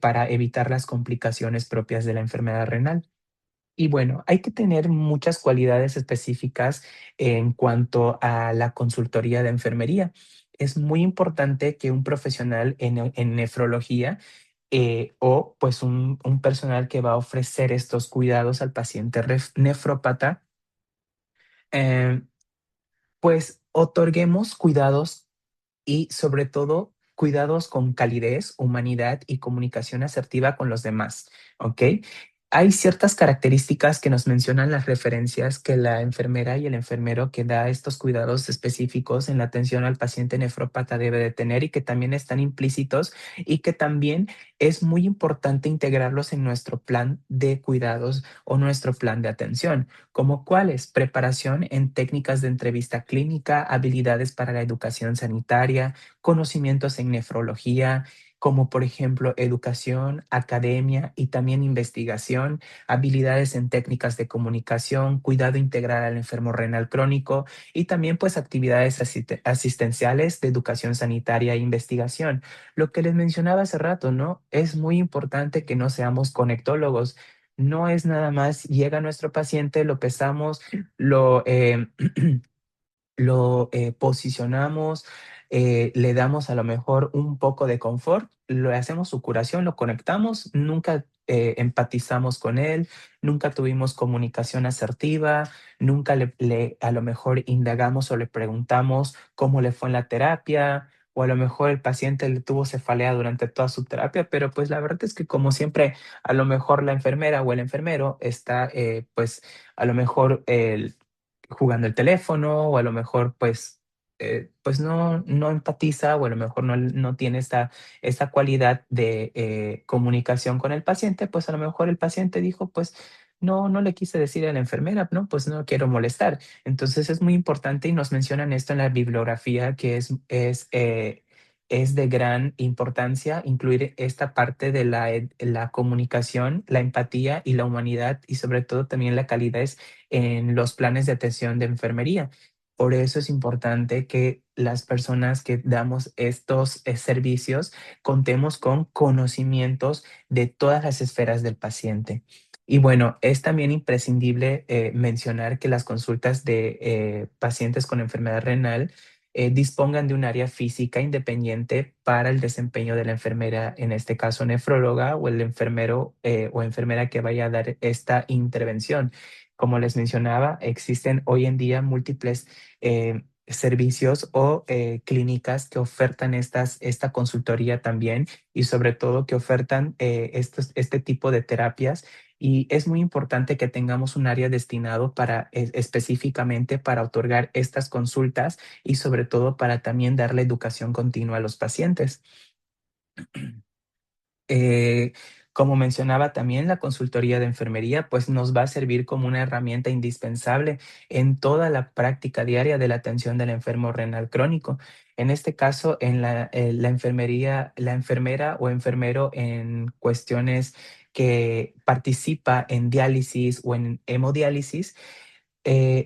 para evitar las complicaciones propias de la enfermedad renal. Y bueno, hay que tener muchas cualidades específicas en cuanto a la consultoría de enfermería. Es muy importante que un profesional en nefrología o pues un personal que va a ofrecer estos cuidados al paciente nefrópata, eh, pues otorguemos cuidados y sobre todo cuidados con calidez, humanidad y comunicación asertiva con los demás, ¿ok? Hay ciertas características que nos mencionan las referencias que la enfermera y el enfermero que da estos cuidados específicos en la atención al paciente nefrópata debe de tener y que también están implícitos y que también es muy importante integrarlos en nuestro plan de cuidados o nuestro plan de atención, como cuáles: preparación en técnicas de entrevista clínica, habilidades para la educación sanitaria, conocimientos en nefrología, como por ejemplo educación, academia y también investigación, habilidades en técnicas de comunicación, cuidado integral al enfermo renal crónico y también pues actividades asistenciales de educación sanitaria e investigación. Lo que les mencionaba hace rato, ¿no? Es muy importante que no seamos conectólogos. No es nada más, llega nuestro paciente, lo pesamos, lo lo posicionamos, le damos a lo mejor un poco de confort, le hacemos su curación, lo conectamos, nunca empatizamos con él, nunca tuvimos comunicación asertiva, nunca a lo mejor indagamos o le preguntamos cómo le fue en la terapia. O a lo mejor el paciente le tuvo cefalea durante toda su terapia, pero pues la verdad es que como siempre, a lo mejor la enfermera o el enfermero está pues a lo mejor jugando el teléfono o a lo mejor pues no empatiza o a lo mejor no tiene esta cualidad de comunicación con el paciente, pues a lo mejor el paciente dijo, pues no le quise decir a la enfermera, no, pues no quiero molestar. Entonces es muy importante y nos mencionan esto en la bibliografía que es de gran importancia incluir esta parte de la comunicación, la empatía y la humanidad y sobre todo también la calidad en los planes de atención de enfermería. Por eso es importante que las personas que damos estos servicios contemos con conocimientos de todas las esferas del paciente. Y bueno, es también imprescindible mencionar que las consultas de pacientes con enfermedad renal dispongan de un área física independiente para el desempeño de la enfermera, en este caso nefróloga o el enfermero o enfermera que vaya a dar esta intervención. Como les mencionaba, existen hoy en día múltiples servicios o clínicas que ofertan esta consultoría también y sobre todo que ofertan este tipo de terapias. Y es muy importante que tengamos un área destinado para específicamente para otorgar estas consultas y sobre todo para también darle educación continua a los pacientes. Eh, Como mencionaba también, la consultoría de enfermería pues nos va a servir como una herramienta indispensable en toda la práctica diaria de la atención del enfermo renal crónico. En este caso, en la enfermería, la enfermera o enfermero en cuestiones que participa en diálisis o en hemodiálisis,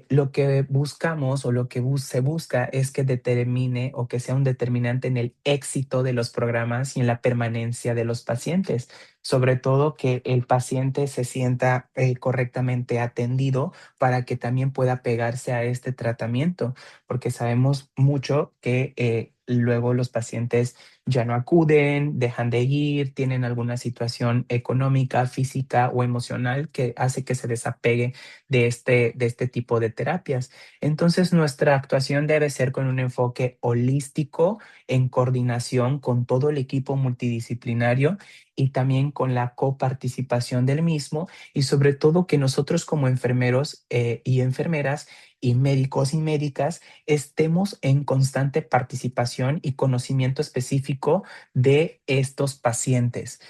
lo que buscamos o lo que se busca es que determine o que sea un determinante en el éxito de los programas y en la permanencia de los pacientes. Sobre todo que el paciente se sienta correctamente atendido para que también pueda pegarse a este tratamiento, porque sabemos mucho que luego los pacientes ya no acuden, dejan de ir, tienen alguna situación económica, física o emocional que hace que se desapegue de este tipo de terapias. Entonces, nuestra actuación debe ser con un enfoque holístico en coordinación con todo el equipo multidisciplinario y también con la coparticipación del mismo y sobre todo que nosotros como enfermeros y enfermeras y médicos y médicas estemos en constante participación y conocimiento específico de estos pacientes.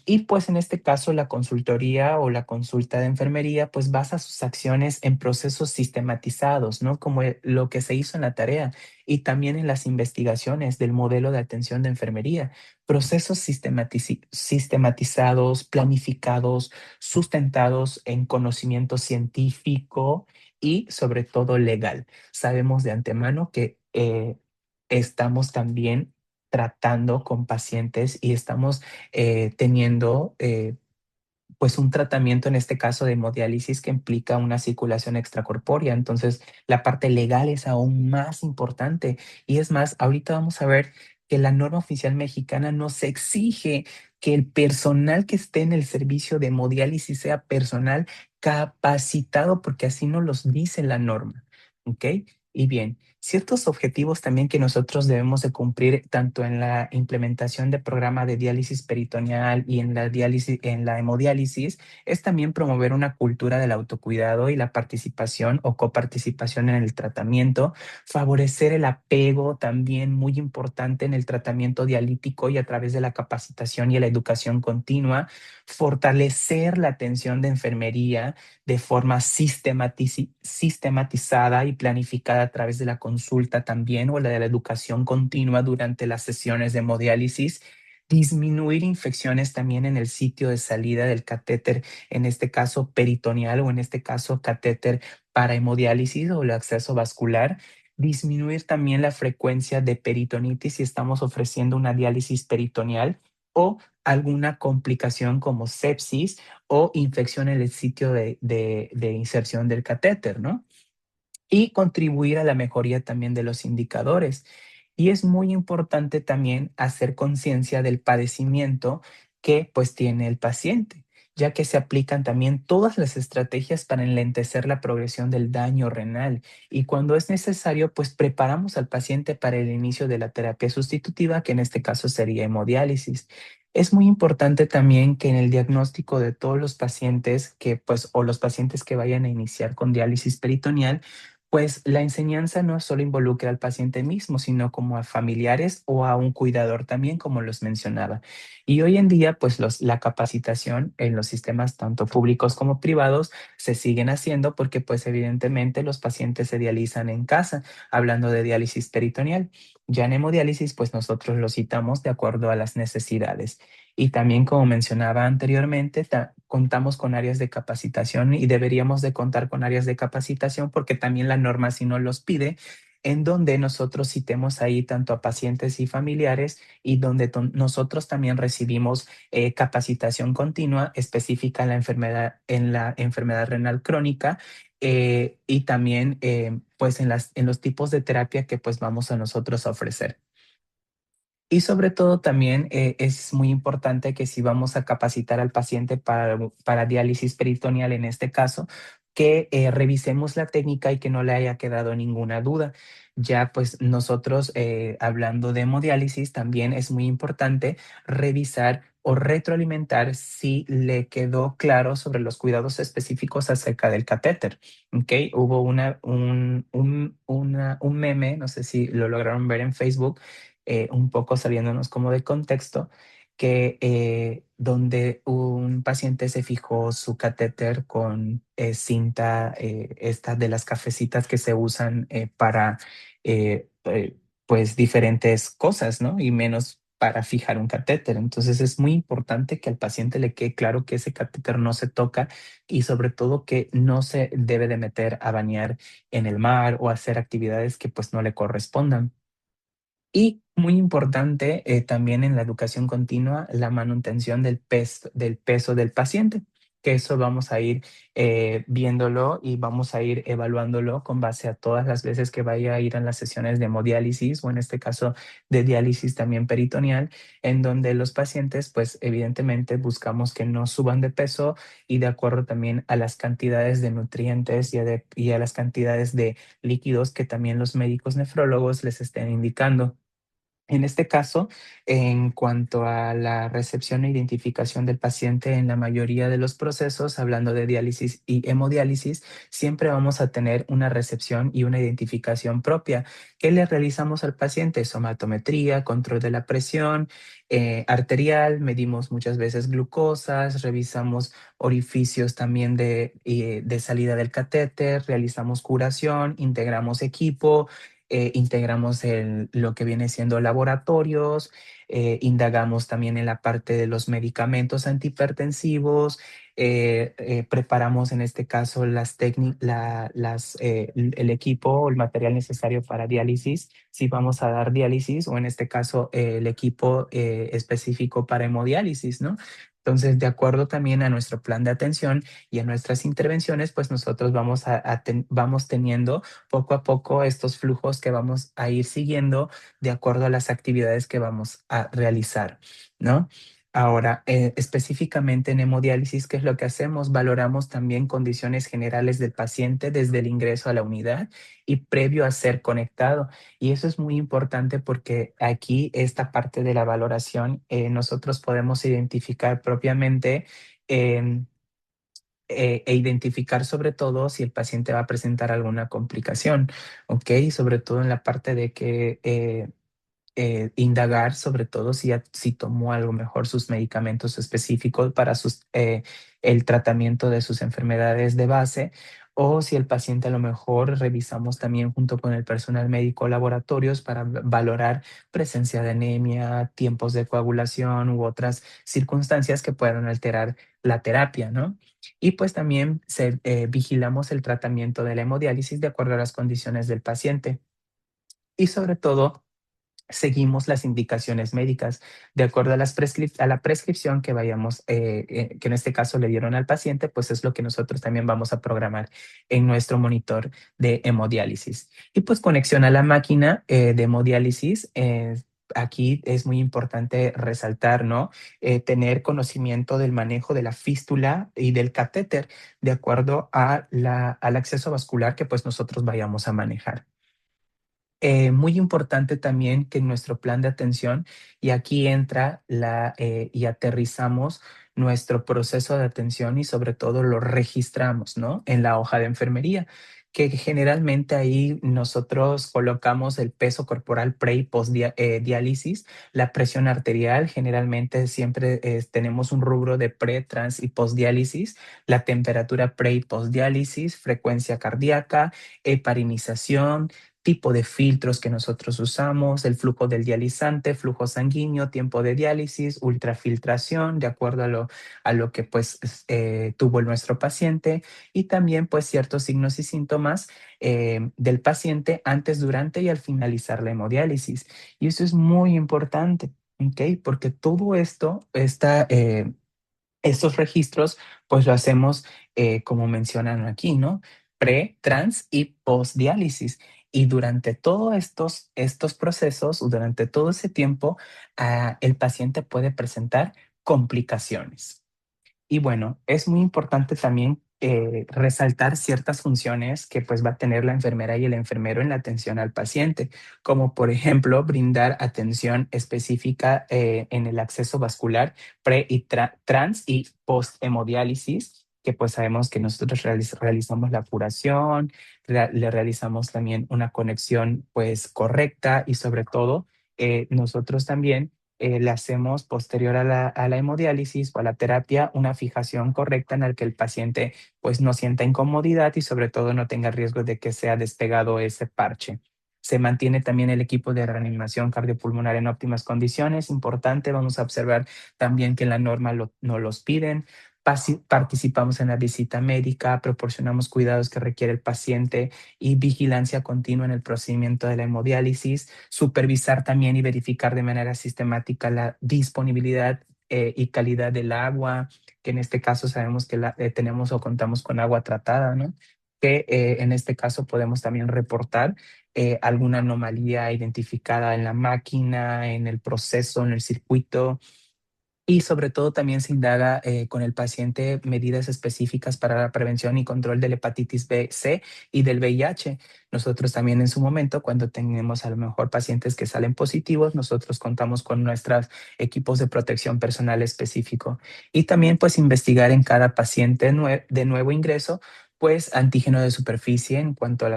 Y pues en este caso la consultoría o la consulta de enfermería pues basa sus acciones en procesos sistematizados, ¿no? Como lo que se hizo en la tarea y también en las investigaciones del modelo de atención de enfermería. Procesos sistematizados, planificados, sustentados en conocimiento científico y sobre todo legal. Sabemos de antemano que estamos también tratando con pacientes y estamos teniendo pues un tratamiento en este caso de hemodiálisis que implica una circulación extracorpórea. Entonces, la parte legal es aún más importante. Y es más, ahorita vamos a ver que la norma oficial mexicana nos exige que el personal que esté en el servicio de hemodiálisis sea personal capacitado, porque así nos los dice la norma. ¿Ok? Y bien, ciertos objetivos también que nosotros debemos de cumplir tanto en la implementación de programa de diálisis peritoneal y en la diálisis, en la hemodiálisis, es también promover una cultura del autocuidado y la participación o coparticipación en el tratamiento, favorecer el apego también muy importante en el tratamiento dialítico y a través de la capacitación y la educación continua, fortalecer la atención de enfermería de forma sistematizada y planificada a través de la consulta también o la de la educación continua durante las sesiones de hemodiálisis, disminuir infecciones también en el sitio de salida del catéter, en este caso peritoneal o en este caso catéter para hemodiálisis o el acceso vascular, disminuir también la frecuencia de peritonitis si estamos ofreciendo una diálisis peritoneal o alguna complicación como sepsis o infección en el sitio de inserción del catéter, ¿no? y contribuir a la mejoría también de los indicadores. Y es muy importante también hacer conciencia del padecimiento que pues tiene el paciente, ya que se aplican también todas las estrategias para enlentecer la progresión del daño renal. Y cuando es necesario, pues preparamos al paciente para el inicio de la terapia sustitutiva, que en este caso sería hemodiálisis. Es muy importante también que en el diagnóstico de todos los pacientes que, pues, o los pacientes que vayan a iniciar con diálisis peritoneal, pues la enseñanza no solo involucra al paciente mismo, sino como a familiares o a un cuidador también, como los mencionaba. Y hoy en día, pues la capacitación en los sistemas tanto públicos como privados se siguen haciendo porque pues evidentemente los pacientes se dializan en casa, hablando de diálisis peritoneal. Ya en hemodiálisis, pues nosotros lo citamos de acuerdo a las necesidades. Y también, como mencionaba anteriormente, contamos con áreas de capacitación y deberíamos de contar con áreas de capacitación porque también la norma si nos los pide, en donde nosotros citemos ahí tanto a pacientes y familiares y donde nosotros también recibimos capacitación continua específica en la enfermedad renal crónica y también pues en los tipos de terapia que pues vamos a nosotros a ofrecer. Y sobre todo también es muy importante que si vamos a capacitar al paciente para diálisis peritoneal en este caso, que revisemos la técnica y que no le haya quedado ninguna duda. Ya pues nosotros hablando de hemodiálisis también es muy importante revisar o retroalimentar si le quedó claro sobre los cuidados específicos acerca del catéter. ¿Ok? Hubo un meme, no sé si lo lograron ver en Facebook, un poco saliéndonos como de contexto, que donde un paciente se fijó su catéter con cinta, esta de las cafecitas que se usan para pues diferentes cosas, ¿no? Y menos para fijar un catéter. Entonces es muy importante que al paciente le quede claro que ese catéter no se toca y sobre todo que no se debe de meter a bañar en el mar o hacer actividades que pues no le correspondan. Y muy importante también en la educación continua, la manutención del peso del paciente, que eso vamos a ir viéndolo y vamos a ir evaluándolo con base a todas las veces que vaya a ir a las sesiones de hemodiálisis o en este caso de diálisis también peritoneal, en donde los pacientes pues evidentemente buscamos que no suban de peso y de acuerdo también a las cantidades de nutrientes y a las cantidades de líquidos que también los médicos nefrólogos les estén indicando. En este caso, en cuanto a la recepción e identificación del paciente en la mayoría de los procesos, hablando de diálisis y hemodiálisis, siempre vamos a tener una recepción y una identificación propia. ¿Qué le realizamos al paciente? Somatometría, control de la presión arterial, medimos muchas veces glucosas, revisamos orificios también de salida del catéter, realizamos curación, integramos equipo, integramos lo que viene siendo laboratorios, indagamos también en la parte de los medicamentos antihipertensivos, preparamos en este caso el equipo o el material necesario para diálisis, si vamos a dar diálisis o en este caso el equipo específico para hemodiálisis, ¿no? Entonces, de acuerdo también a nuestro plan de atención y a nuestras intervenciones, pues nosotros vamos teniendo poco a poco estos flujos que vamos a ir siguiendo de acuerdo a las actividades que vamos a realizar, ¿no? Ahora, específicamente en hemodiálisis, ¿qué es lo que hacemos? Valoramos también condiciones generales del paciente desde el ingreso a la unidad y previo a ser conectado. Y eso es muy importante porque aquí esta parte de la valoración nosotros podemos identificar propiamente em, e identificar sobre todo si el paciente va a presentar alguna complicación, ¿ok? Sobre todo en la parte de que indagar sobre todo si tomó a lo mejor sus medicamentos específicos para el tratamiento de sus enfermedades de base o si el paciente a lo mejor revisamos también junto con el personal médico laboratorios para valorar presencia de anemia, tiempos de coagulación u otras circunstancias que puedan alterar la terapia, ¿no? Y pues también vigilamos el tratamiento de la hemodiálisis de acuerdo a las condiciones del paciente. Y sobre todo, seguimos las indicaciones médicas de acuerdo a, a la prescripción que vayamos, que en este caso le dieron al paciente, pues es lo que nosotros también vamos a programar en nuestro monitor de hemodiálisis. Y pues conexión a la máquina de hemodiálisis. Aquí es muy importante resaltar, ¿no? Tener conocimiento del manejo de la fístula y del catéter de acuerdo a al acceso vascular que pues nosotros vayamos a manejar. Muy importante también que en nuestro plan de atención, y aquí entra y aterrizamos nuestro proceso de atención y sobre todo lo registramos, ¿no? En la hoja de enfermería, que generalmente ahí nosotros colocamos el peso corporal pre y post diálisis, la presión arterial, generalmente siempre tenemos un rubro de pre, trans y post diálisis, la temperatura pre y post diálisis, frecuencia cardíaca, heparinización, tipo de filtros que nosotros usamos, el flujo del dializante, flujo sanguíneo, tiempo de diálisis, ultrafiltración, de acuerdo a lo que pues tuvo nuestro paciente, y también pues ciertos signos y síntomas del paciente antes, durante y al finalizar la hemodiálisis. Y eso es muy importante, ¿ok? Porque todo esto está... estos registros, pues lo hacemos como mencionan aquí, ¿no? Pre, trans y post diálisis. Y durante todos estos procesos, durante todo ese tiempo, el paciente puede presentar complicaciones. Y bueno, es muy importante también resaltar ciertas funciones que pues va a tener la enfermera y el enfermero en la atención al paciente, como por ejemplo brindar atención específica en el acceso vascular pre y trans y post hemodiálisis, que pues sabemos que nosotros realizamos la curación, le realizamos también una conexión pues correcta y sobre todo nosotros también le hacemos posterior a la hemodiálisis o a la terapia una fijación correcta en la que el paciente pues no sienta incomodidad y sobre todo no tenga riesgo de que sea despegado ese parche. Se mantiene también el equipo de reanimación cardiopulmonar en óptimas condiciones. Importante, vamos a observar también que la norma no los piden. Participamos en la visita médica, proporcionamos cuidados que requiere el paciente y vigilancia continua en el procedimiento de la hemodiálisis, supervisar también y verificar de manera sistemática la disponibilidad y calidad del agua, que en este caso sabemos que tenemos o contamos con agua tratada, ¿no? Que en este caso podemos también reportar alguna anomalía identificada en la máquina, en el proceso, en el circuito, y sobre todo también se indaga con el paciente medidas específicas para la prevención y control de la hepatitis B, C y del VIH. Nosotros también en su momento, cuando tenemos a lo mejor pacientes que salen positivos, nosotros contamos con nuestros equipos de protección personal específico. Y también pues investigar en cada paciente de nuevo ingreso pues antígeno de superficie en cuanto a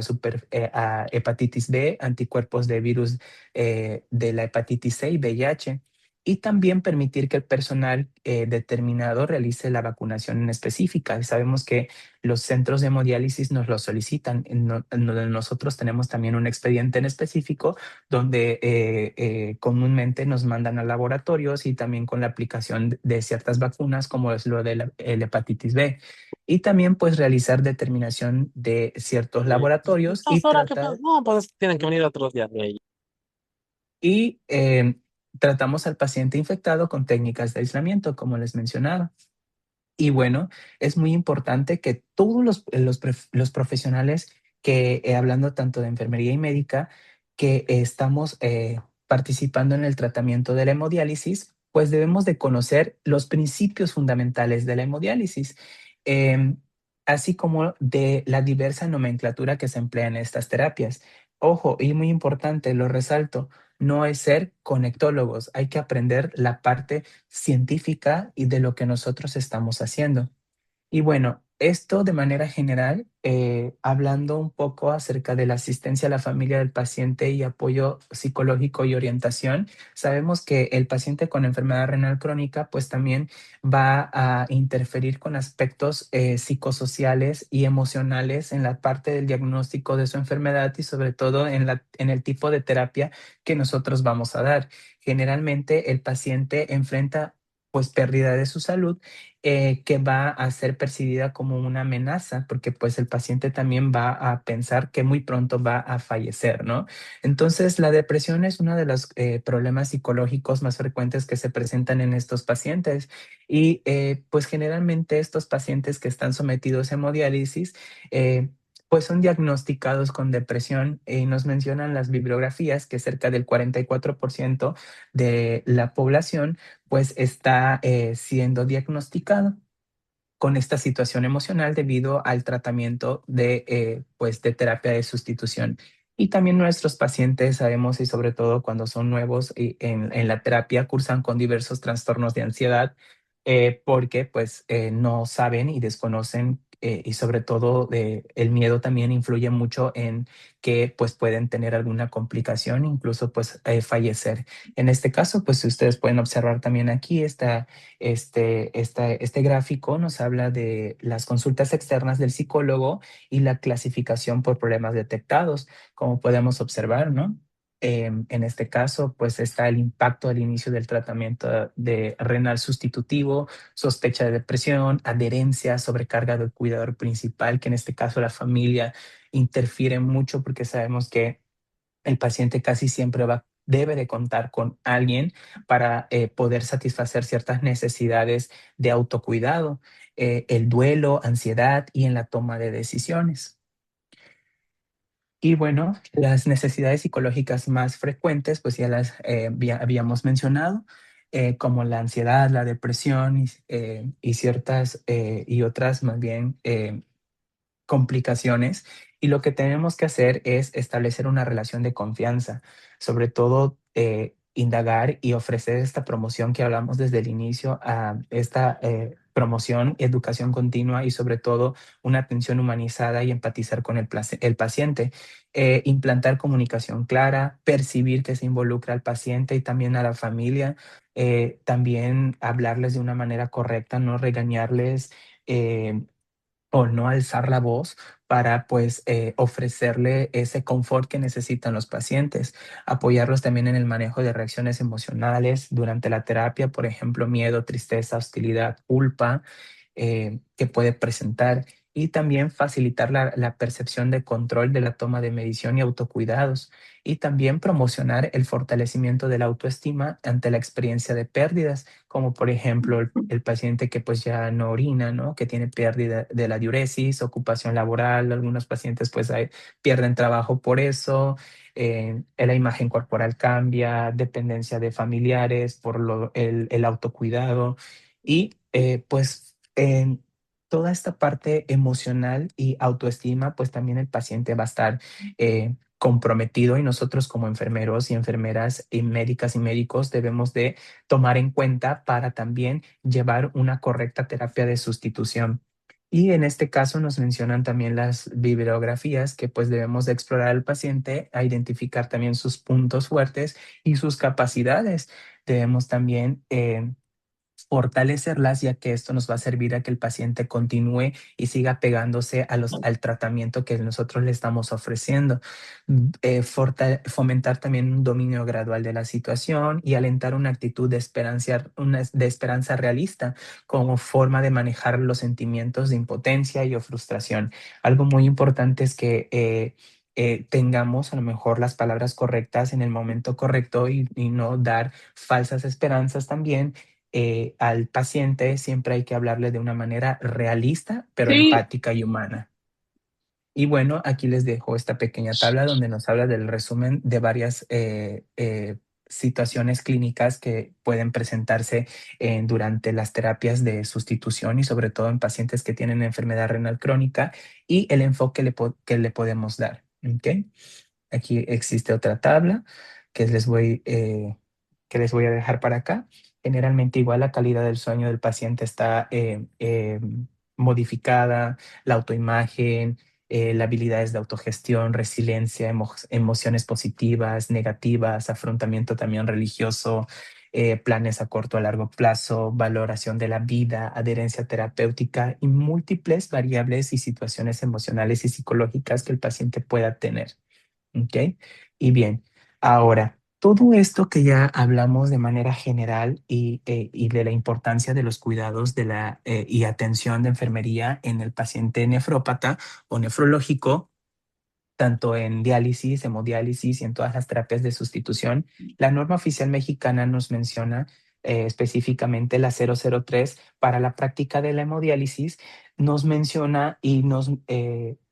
a hepatitis B, anticuerpos de virus de la hepatitis C y VIH, y también permitir que el personal determinado realice la vacunación en específica. Sabemos que los centros de hemodiálisis nos lo solicitan, en donde nosotros tenemos también un expediente en específico donde comúnmente nos mandan a laboratorios y también con la aplicación de ciertas vacunas como es lo de la el hepatitis B. Y también pues realizar determinación de ciertos laboratorios y Estas horas que tratar no, pues tienen que venir otros días de ahí. y tratamos al paciente infectado con técnicas de aislamiento, como les mencionaba. Y bueno, es muy importante que todos los profesionales que, hablando tanto de enfermería y médica, que estamos participando en el tratamiento de la hemodiálisis, pues debemos de conocer los principios fundamentales de la hemodiálisis, em, así como de la diversa nomenclatura que se emplea en estas terapias. Ojo, y muy importante, lo resalto, no es ser conectólogos, hay que aprender la parte científica y de lo que nosotros estamos haciendo. Y bueno, esto de manera general, hablando un poco acerca de la asistencia a la familia del paciente y apoyo psicológico y orientación, sabemos que el paciente con enfermedad renal crónica pues también va a interferir con aspectos psicosociales y emocionales en la parte del diagnóstico de su enfermedad y sobre todo en el tipo de terapia que nosotros vamos a dar. Generalmente el paciente enfrenta pues pérdida de su salud, que va a ser percibida como una amenaza, porque pues el paciente también va a pensar que muy pronto va a fallecer, ¿no? Entonces, la depresión es uno de los problemas psicológicos más frecuentes que se presentan en estos pacientes y pues generalmente estos pacientes que están sometidos a hemodiálisis, pues son diagnosticados con depresión y nos mencionan las bibliografías que cerca del 44% de la población pues está siendo diagnosticado con esta situación emocional debido al tratamiento pues, de terapia de sustitución. Y también nuestros pacientes sabemos, y sobre todo cuando son nuevos en la terapia, cursan con diversos trastornos de ansiedad porque pues no saben y desconocen y sobre todo el miedo también influye mucho en que pues pueden tener alguna complicación, incluso pues fallecer. En este caso, pues ustedes pueden observar también aquí este gráfico nos habla de las consultas externas del psicólogo y la clasificación por problemas detectados, como podemos observar, ¿no? En este caso, pues está el impacto al inicio del tratamiento de renal sustitutivo, sospecha de depresión, adherencia, sobrecarga del cuidador principal, que en este caso la familia interfiere mucho porque sabemos que el paciente casi siempre debe de contar con alguien para poder satisfacer ciertas necesidades de autocuidado, el duelo, ansiedad y en la toma de decisiones. Y bueno, las necesidades psicológicas más frecuentes, pues ya las habíamos mencionado, como la ansiedad, la depresión y ciertas y otras más bien complicaciones y lo que tenemos que hacer es establecer una relación de confianza, sobre todo indagar y ofrecer esta promoción que hablamos desde el inicio, a esta promoción, educación continua y sobre todo una atención humanizada y empatizar con el paciente. Implantar comunicación clara, percibir que se involucra al paciente y también a la familia, también hablarles de una manera correcta, no regañarles, o no alzar la voz para pues ofrecerle ese confort que necesitan los pacientes, apoyarlos también en el manejo de reacciones emocionales durante la terapia, por ejemplo, miedo, tristeza, hostilidad, culpa que puede presentar y también facilitar la percepción de control de la toma de medición y autocuidados y también promocionar el fortalecimiento de la autoestima ante la experiencia de pérdidas como por ejemplo el paciente que pues ya no orina, ¿no? Que tiene pérdida de la diuresis, ocupación laboral, algunos pacientes pues pierden trabajo por eso, la imagen corporal cambia, dependencia de familiares por el autocuidado y pues en toda esta parte emocional y autoestima pues también el paciente va a estar comprometido y nosotros como enfermeros y enfermeras y médicas y médicos debemos de tomar en cuenta para también llevar una correcta terapia de sustitución. Y en este caso nos mencionan también las bibliografías que pues debemos de explorar al paciente, a identificar también sus puntos fuertes y sus capacidades. Debemos también fortalecerlas, ya que esto nos va a servir a que el paciente continúe y siga pegándose al tratamiento que nosotros le estamos ofreciendo. Fomentar también un dominio gradual de la situación y alentar una actitud de esperanza realista como forma de manejar los sentimientos de impotencia y o frustración. Algo muy importante es que tengamos a lo mejor las palabras correctas en el momento correcto y no dar falsas esperanzas también al paciente siempre hay que hablarle de una manera realista, pero Sí, empática y humana. Y bueno, aquí les dejo esta pequeña tabla donde nos habla del resumen de varias situaciones clínicas que pueden presentarse durante las terapias de sustitución y sobre todo en pacientes que tienen enfermedad renal crónica y el enfoque que le podemos dar. ¿Ok? Aquí existe otra tabla que que les voy a dejar para acá. Generalmente igual la calidad del sueño del paciente está modificada, la autoimagen, las habilidades de autogestión, resiliencia, emociones positivas, negativas, afrontamiento también religioso, planes a corto a largo plazo, valoración de la vida, adherencia terapéutica y múltiples variables y situaciones emocionales y psicológicas que el paciente pueda tener. ¿Ok? Y bien, ahora, Todo esto que ya hablamos de manera general y de la importancia de los cuidados y atención de enfermería en el paciente nefrópata o nefrológico, tanto en diálisis, hemodiálisis y en todas las terapias de sustitución, la norma oficial mexicana nos menciona específicamente la 003 para la práctica de la hemodiálisis, nos menciona y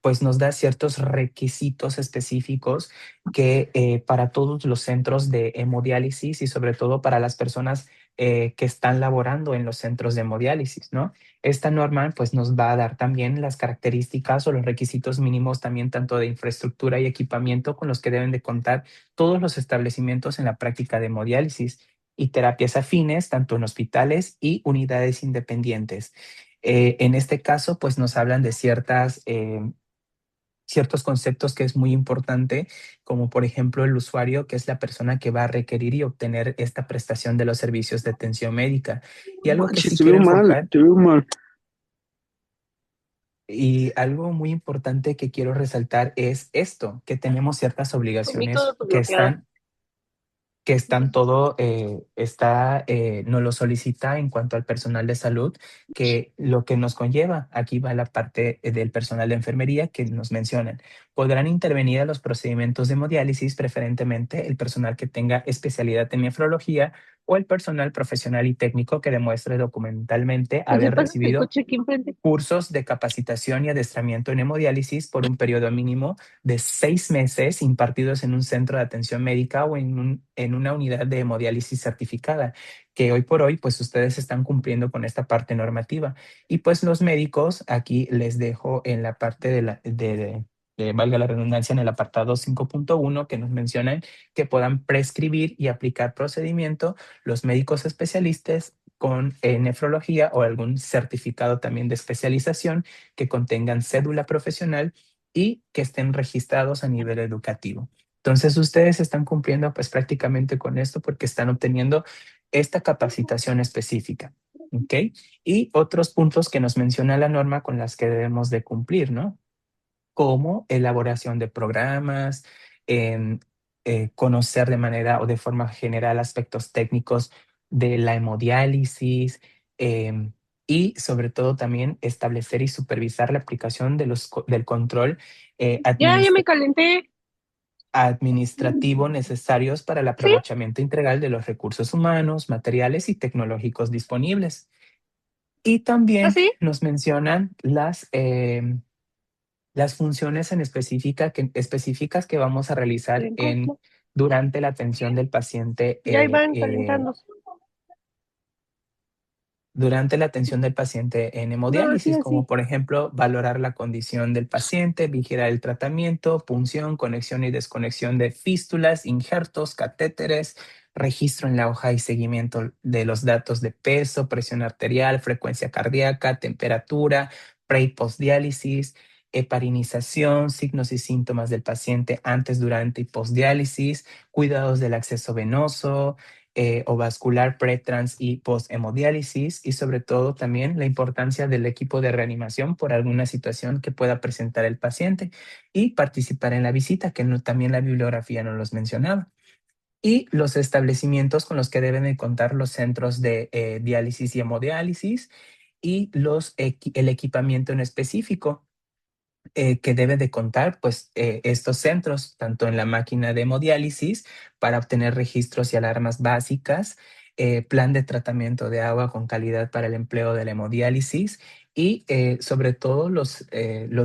pues nos da ciertos requisitos específicos que para todos los centros de hemodiálisis y sobre todo para las personas que están laborando en los centros de hemodiálisis, ¿no? Esta norma pues nos va a dar también las características o los requisitos mínimos también tanto de infraestructura y equipamiento con los que deben de contar todos los establecimientos en la práctica de hemodiálisis y terapias afines tanto en hospitales y unidades independientes. En este caso pues nos hablan de ciertos conceptos que es muy importante, como por ejemplo el usuario, que es la persona que va a requerir y obtener esta prestación de los servicios de atención médica. Y algo que Manches, sí te quiero veo mal, enfocar te veo mal. y algo muy importante que quiero resaltar es esto, que tenemos ciertas Por mí todo obligaciones desbloqueado. que nos lo solicita en cuanto al personal de salud, que lo que nos conlleva, aquí va la parte del personal de enfermería que nos mencionan. Podrán intervenir a los procedimientos de hemodiálisis, preferentemente el personal que tenga especialidad en nefrología o el personal profesional y técnico que demuestre documentalmente Oye, haber ¿pasas el recibido coche aquí enfrente? cursos de capacitación y adiestramiento en hemodiálisis por un periodo mínimo de 6 meses impartidos en un centro de atención médica o en una unidad de hemodiálisis certificada, que hoy por hoy pues ustedes están cumpliendo con esta parte normativa. Y pues los médicos, aquí les dejo en la parte valga la redundancia, en el apartado 5.1 que nos mencionan que puedan prescribir y aplicar procedimiento los médicos especialistas con nefrología o algún certificado también de especialización que contengan cédula profesional y que estén registrados a nivel educativo. Entonces, ustedes están cumpliendo pues prácticamente con esto porque están obteniendo esta capacitación específica. ¿Ok? Y otros puntos que nos menciona la norma con las que debemos de cumplir, ¿no? Como elaboración de programas, em, conocer de manera o de forma general aspectos técnicos de la hemodiálisis em, y sobre todo también establecer y supervisar la aplicación del control Ya me calenté. administrativo necesarios para el ¿Sí? aprovechamiento integral de los recursos humanos, materiales y tecnológicos disponibles. Y también ¿Así? nos mencionan las funciones específicas que vamos a realizar durante la atención del paciente Ya iban calentándose. durante la atención del paciente en No, así, hemodiálisis, como así. por ejemplo valorar la condición del paciente, vigilar el tratamiento, punción, conexión y desconexión de fístulas, injertos, catéteres, registro en la hoja y seguimiento de los datos de peso, presión arterial, frecuencia cardíaca, temperatura, pre y postdiálisis, heparinización, signos y síntomas del paciente antes, durante y postdiálisis, cuidados del acceso venoso, o vascular pre, trans y post hemodiálisis y sobre todo también la importancia del equipo de reanimación por alguna situación que pueda presentar el paciente y participar en la visita, que también la bibliografía nos los mencionaba. Y los establecimientos con los que deben de contar los centros de diálisis y hemodiálisis y el equipamiento en específico que debe de contar pues estos centros, tanto en la máquina de hemodiálisis para obtener registros y alarmas básicas, plan de tratamiento de agua con calidad para el empleo de la hemodiálisis y sobre todo los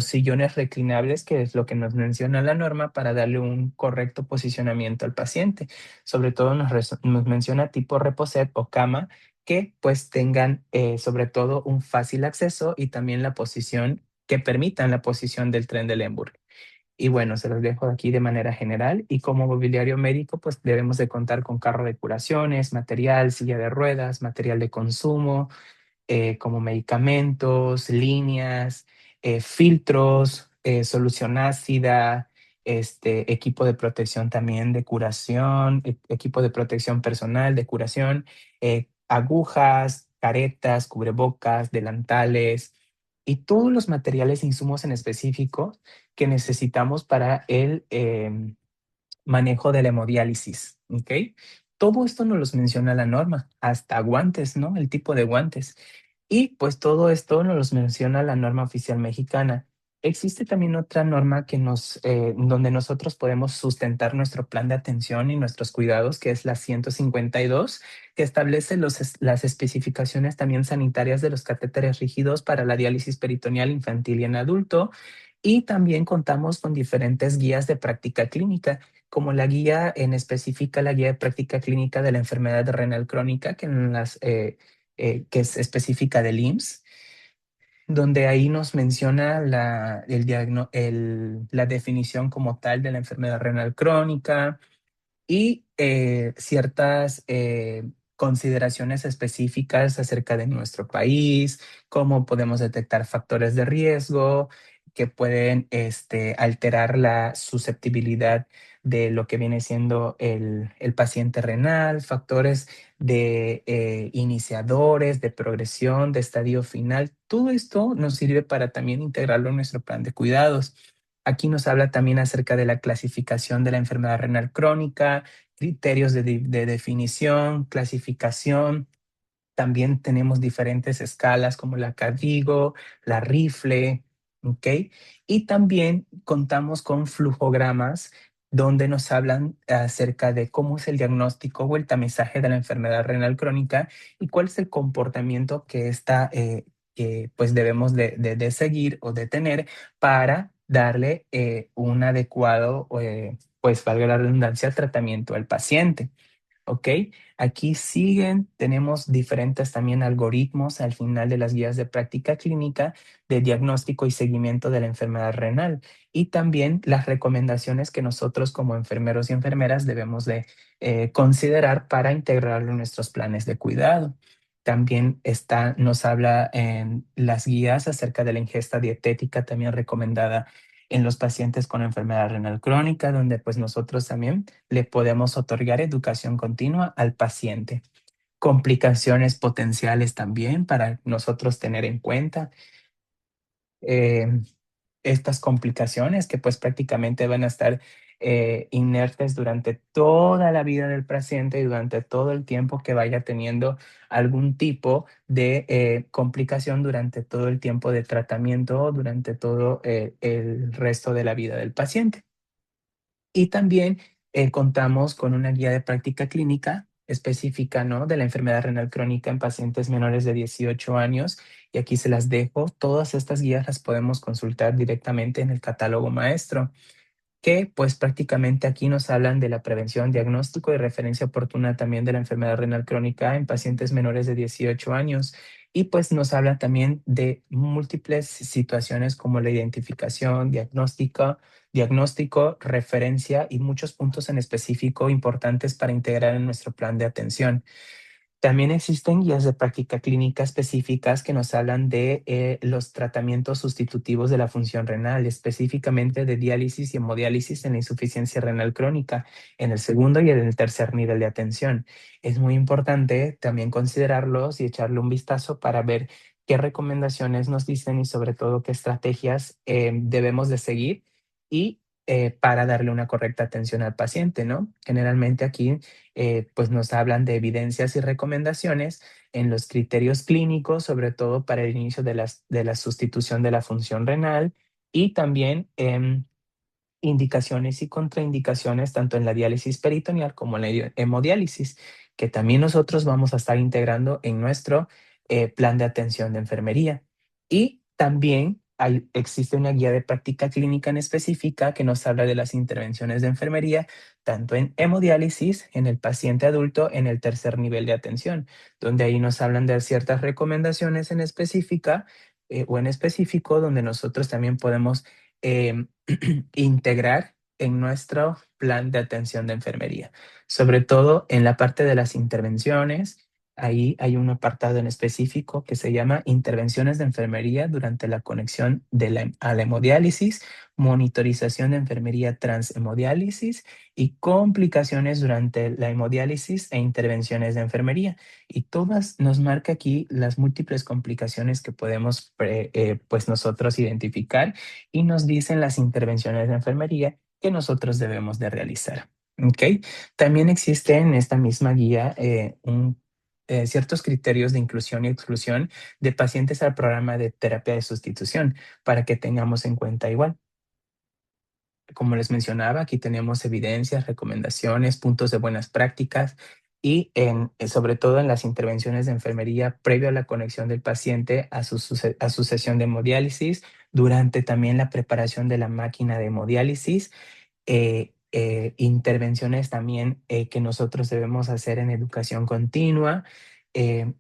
sillones reclinables, que es lo que nos menciona la norma para darle un correcto posicionamiento al paciente. Sobre todo nos menciona tipo reposet o cama que pues tengan sobre todo un fácil acceso y también la posición que permitan la posición del tren del Lemberg. Y bueno, se los dejo aquí de manera general y como mobiliario médico, pues debemos de contar con carro de curaciones, material, silla de ruedas, material de consumo, como medicamentos, líneas, filtros, solución ácida, equipo de protección también de curación, equipo de protección personal de curación, agujas, caretas, cubrebocas, delantales y todos los materiales e insumos en específico que necesitamos para manejo de la hemodiálisis, ¿ok? Todo esto nos los menciona la norma, hasta guantes, ¿no? El tipo de guantes. Y pues todo esto nos los menciona la norma oficial mexicana. Existe también otra norma donde nosotros podemos sustentar nuestro plan de atención y nuestros cuidados, que es la 152, que establece las especificaciones también sanitarias de los catéteres rígidos para la diálisis peritoneal infantil y en adulto. Y también contamos con diferentes guías de práctica clínica, como la guía en específica, la guía de práctica clínica de la enfermedad renal crónica, que es específica del IMSS, donde ahí nos menciona la definición como tal de la enfermedad renal crónica, y ciertas consideraciones específicas acerca de nuestro país, cómo podemos detectar factores de riesgo que pueden alterar la susceptibilidad de lo que viene siendo el paciente renal, factores de iniciadores, de progresión, de estadio final. Todo esto nos sirve para también integrarlo en nuestro plan de cuidados. Aquí nos habla también acerca de la clasificación de la enfermedad renal crónica, criterios de definición, clasificación. También tenemos diferentes escalas como la Cadigo, la Rifle, ¿ok? Y también contamos con flujogramas donde nos hablan acerca de cómo es el diagnóstico o el tamizaje de la enfermedad renal crónica y cuál es el comportamiento que pues debemos de seguir o de tener para darle un adecuado, pues valga la redundancia, tratamiento al paciente. ¿Ok? Aquí tenemos diferentes también algoritmos al final de las guías de práctica clínica de diagnóstico y seguimiento de la enfermedad renal y también las recomendaciones que nosotros como enfermeros y enfermeras debemos de considerar para integrarlo en nuestros planes de cuidado. También nos habla en las guías acerca de la ingesta dietética también recomendada en los pacientes con enfermedad renal crónica, donde pues nosotros también le podemos otorgar educación continua al paciente. Complicaciones potenciales también para nosotros tener en cuenta. eh, Estas complicaciones que pues prácticamente van a estar inertes durante toda la vida del paciente y durante todo el tiempo que vaya teniendo algún tipo de complicación durante todo el tiempo de tratamiento o durante todo el resto de la vida del paciente. Y también contamos con una guía de práctica clínica específica, ¿no? De la enfermedad renal crónica en pacientes menores de 18 años. Y aquí se las dejo. Todas estas guías las podemos consultar directamente en el catálogo maestro, que pues prácticamente aquí nos hablan de la prevención, diagnóstico y referencia oportuna también de la enfermedad renal crónica en pacientes menores de 18 años. Y pues nos habla también de múltiples situaciones como la identificación, diagnóstico, referencia y muchos puntos en específico importantes para integrar en nuestro plan de atención. También existen guías de práctica clínica específicas que nos hablan de los tratamientos sustitutivos de la función renal, específicamente de diálisis y hemodiálisis en la insuficiencia renal crónica, en el segundo y en el tercer nivel de atención. Es muy importante también considerarlos y echarle un vistazo para ver qué recomendaciones nos dicen y sobre todo qué estrategias debemos de seguir y para darle una correcta atención al paciente, ¿no? Generalmente aquí pues nos hablan de evidencias y recomendaciones en los criterios clínicos, sobre todo para el inicio de la sustitución de la función renal y también indicaciones y contraindicaciones tanto en la diálisis peritoneal como en la hemodiálisis, que también nosotros vamos a estar integrando en nuestro plan de atención de enfermería. Y también existe una guía de práctica clínica en específica que nos habla de las intervenciones de enfermería, tanto en hemodiálisis, en el paciente adulto, en el tercer nivel de atención, donde ahí nos hablan de ciertas recomendaciones en específica o en específico, donde nosotros también podemos eh, integrar en nuestro plan de atención de enfermería, sobre todo en la parte de las intervenciones. Ahí hay un apartado en específico que se llama intervenciones de enfermería durante la conexión a la hemodiálisis, monitorización de enfermería tras hemodiálisis y complicaciones durante la hemodiálisis e intervenciones de enfermería. Y todas nos marca aquí las múltiples complicaciones que podemos pues nosotros identificar y nos dicen las intervenciones de enfermería que nosotros debemos de realizar. ¿Ok? También existe en esta misma guía ciertos criterios de inclusión y exclusión de pacientes al programa de terapia de sustitución para que tengamos en cuenta igual. Como les mencionaba, aquí tenemos evidencias, recomendaciones, puntos de buenas prácticas y sobre todo en las intervenciones de enfermería previo a la conexión del paciente a su sesión de hemodiálisis, durante también la preparación de la máquina de hemodiálisis, intervenciones también que nosotros debemos hacer en educación continua,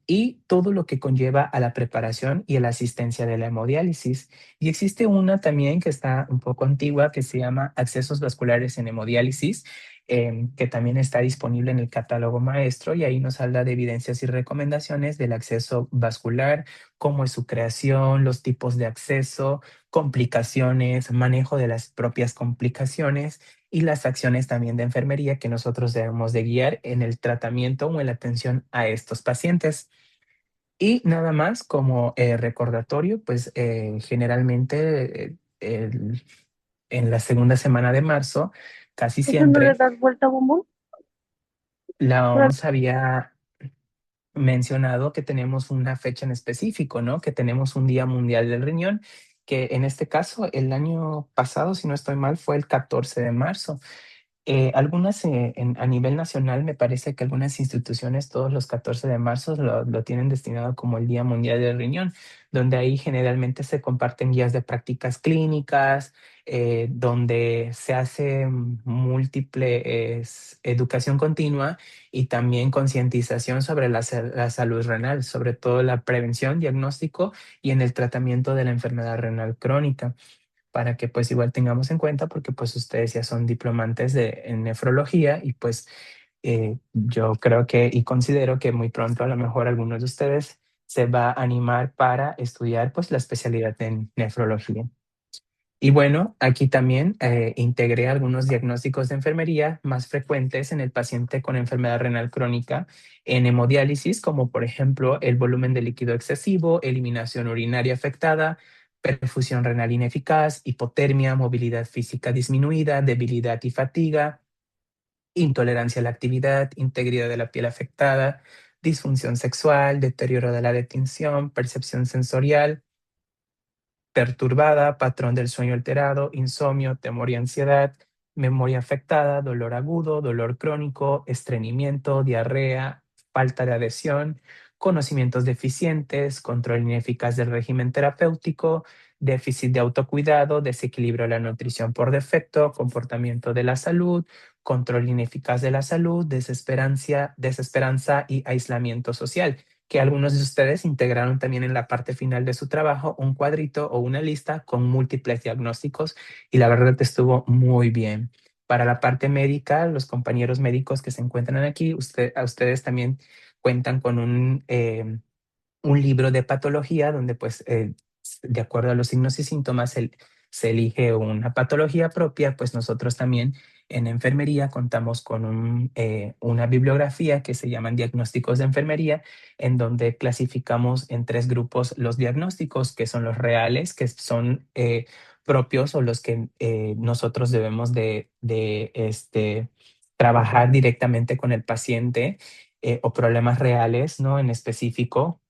y todo lo que conlleva a la preparación y a la asistencia de la hemodiálisis. Y existe una también que está un poco antigua que se llama Accesos Vasculares en Hemodiálisis, que también está disponible en el catálogo maestro, y ahí nos habla de evidencias y recomendaciones del acceso vascular, cómo es su creación, los tipos de acceso, complicaciones, manejo de las propias complicaciones y las acciones también de enfermería que nosotros debemos de guiar en el tratamiento o en la atención a estos pacientes. Y nada más como recordatorio, pues generalmente en la segunda semana de marzo, casi ¿Eso no le siempre, das vuelta, bombón? la Para- OMS había mencionado que tenemos una fecha en específico, ¿no? Que tenemos un Día Mundial del Riñón, que en este caso el año pasado, si no estoy mal, fue el 14 de marzo. Algunas a nivel nacional, me parece que algunas instituciones todos los 14 de marzo lo tienen destinado como el Día Mundial del Riñón, donde ahí generalmente se comparten guías de prácticas clínicas, donde se hace múltiple educación continua y también concientización sobre la salud renal, sobre todo la prevención, diagnóstico y en el tratamiento de la enfermedad renal crónica, para que pues igual tengamos en cuenta, porque pues ustedes ya son diplomantes en nefrología y pues yo creo que y considero que muy pronto a lo mejor algunos de ustedes se va a animar para estudiar pues la especialidad en nefrología. Y bueno, aquí también integré algunos diagnósticos de enfermería más frecuentes en el paciente con enfermedad renal crónica en hemodiálisis, como por ejemplo el volumen de líquido excesivo, eliminación urinaria afectada, perfusión renal ineficaz, hipotermia, movilidad física disminuida, debilidad y fatiga, intolerancia a la actividad, integridad de la piel afectada, disfunción sexual, deterioro de la detención, percepción sensorial perturbada, patrón del sueño alterado, insomnio, temor y ansiedad, memoria afectada, dolor agudo, dolor crónico, estreñimiento, diarrea, falta de adhesión, conocimientos deficientes, control ineficaz del régimen terapéutico, déficit de autocuidado, desequilibrio de la nutrición por defecto, comportamiento de la salud, control ineficaz de la salud, desesperanza y aislamiento social, que algunos de ustedes integraron también en la parte final de su trabajo un cuadrito o una lista con múltiples diagnósticos, y la verdad estuvo muy bien. Para la parte médica, los compañeros médicos que se encuentran aquí, a ustedes también cuentan con un libro de patología donde pues de acuerdo a los signos y síntomas se elige una patología propia. Pues nosotros también en enfermería contamos con una bibliografía que se llaman diagnósticos de enfermería, en donde clasificamos en tres grupos los diagnósticos, que son los reales, que son propios o los que nosotros debemos de trabajar directamente con el paciente, o problemas reales, ¿no? En específico.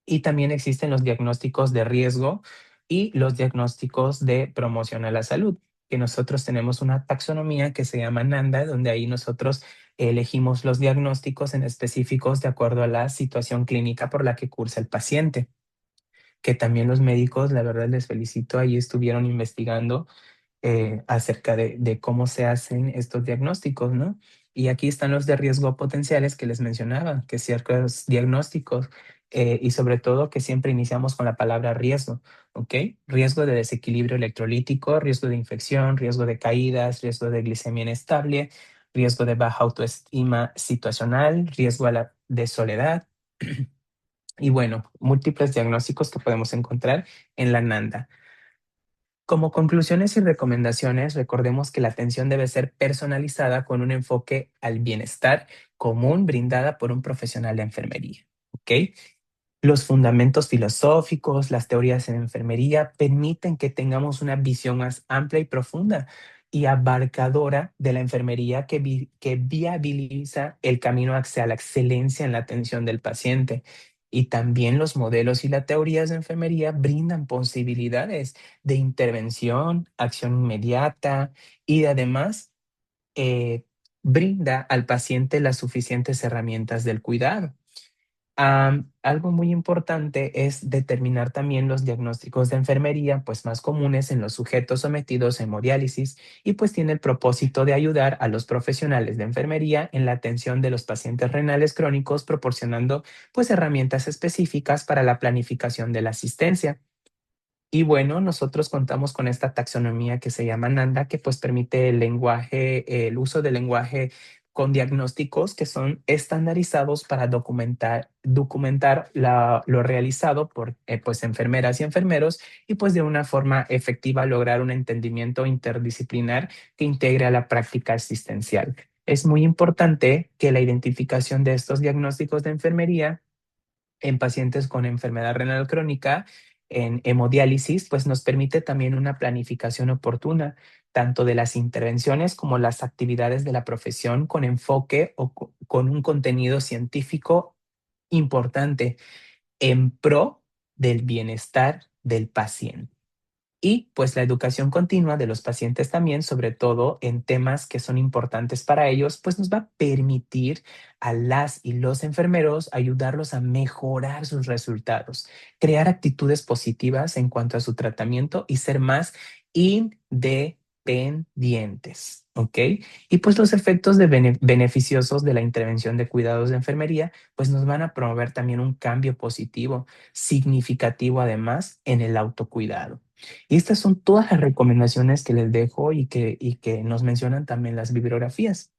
Y también existen los diagnósticos de riesgo y los diagnósticos de promoción a la salud, que nosotros tenemos una taxonomía que se llama NANDA, donde ahí nosotros elegimos los diagnósticos en específicos de acuerdo a la situación clínica por la que cursa el paciente, que también los médicos, la verdad les felicito, ahí estuvieron investigando acerca de cómo se hacen estos diagnósticos, ¿no? Y aquí están los de riesgo potenciales que les mencionaba, que ciertos diagnósticos, y sobre todo que siempre iniciamos con la palabra riesgo, ¿ok? Riesgo de desequilibrio electrolítico, riesgo de infección, riesgo de caídas, riesgo de glicemia inestable, riesgo de baja autoestima situacional, riesgo de soledad. Y bueno, múltiples diagnósticos que podemos encontrar en la NANDA. Como conclusiones y recomendaciones, recordemos que la atención debe ser personalizada con un enfoque al bienestar común brindada por un profesional de enfermería. ¿Ok? Los fundamentos filosóficos, las teorías en enfermería permiten que tengamos una visión más amplia y profunda y abarcadora de la enfermería que viabiliza el camino hacia la excelencia en la atención del paciente. Y también los modelos y las teorías de enfermería brindan posibilidades de intervención, acción inmediata y además eh, brinda al paciente las suficientes herramientas del cuidado. Algo muy importante es determinar también los diagnósticos de enfermería, pues más comunes en los sujetos sometidos a hemodiálisis y pues tiene el propósito de ayudar a los profesionales de enfermería en la atención de los pacientes renales crónicos, proporcionando pues herramientas específicas para la planificación de la asistencia. Y bueno, nosotros contamos con esta taxonomía que se llama NANDA, que pues permite el lenguaje, el uso del lenguaje con diagnósticos que son estandarizados para documentar lo realizado por pues enfermeras y enfermeros y pues de una forma efectiva lograr un entendimiento interdisciplinar que integre a la práctica asistencial. Es muy importante que la identificación de estos diagnósticos de enfermería en pacientes con enfermedad renal crónica, en hemodiálisis, pues nos permite también una planificación oportuna, tanto de las intervenciones como las actividades de la profesión con enfoque o con un contenido científico importante en pro del bienestar del paciente. Y pues la educación continua de los pacientes también, sobre todo en temas que son importantes para ellos, pues nos va a permitir a las y los enfermeros ayudarlos a mejorar sus resultados, crear actitudes positivas en cuanto a su tratamiento y ser más independientes, ¿ok? Y pues los efectos beneficiosos de la intervención de cuidados de enfermería, pues nos van a promover también un cambio positivo, significativo además en el autocuidado. Y estas son todas las recomendaciones que les dejo y que nos mencionan también las bibliografías.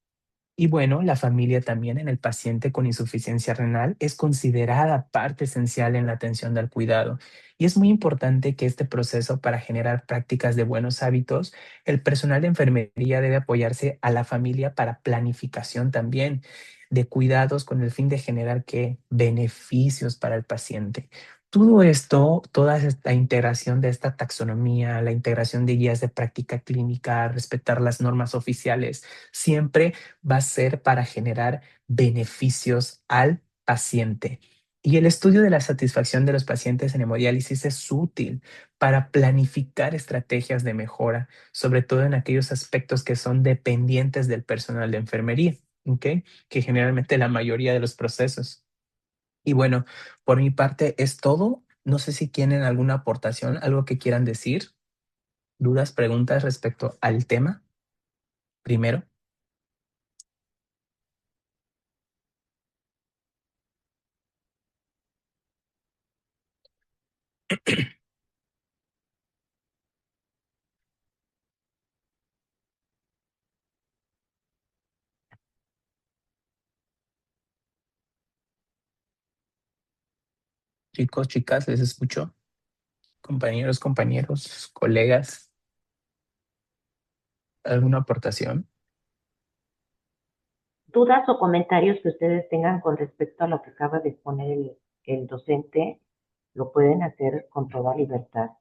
Y bueno, la familia también en el paciente con insuficiencia renal es considerada parte esencial en la atención del cuidado. Y es muy importante que este proceso para generar prácticas de buenos hábitos, el personal de enfermería debe apoyarse a la familia para planificación también de cuidados con el fin de generar ¿qué? Beneficios para el paciente. Todo esto, toda esta integración de esta taxonomía, la integración de guías de práctica clínica, respetar las normas oficiales, siempre va a ser para generar beneficios al paciente. Y el estudio de la satisfacción de los pacientes en hemodiálisis es útil para planificar estrategias de mejora, sobre todo en aquellos aspectos que son dependientes del personal de enfermería, ¿ok? Que generalmente la mayoría de los procesos. Y bueno, por mi parte es todo. No sé si tienen alguna aportación, algo que quieran decir, dudas, preguntas respecto al tema primero. Chicos, chicas, les escucho. Compañeros, compañeros, colegas, ¿alguna aportación? Dudas o comentarios que ustedes tengan con respecto a lo que acaba de exponer el docente, lo pueden hacer con toda libertad.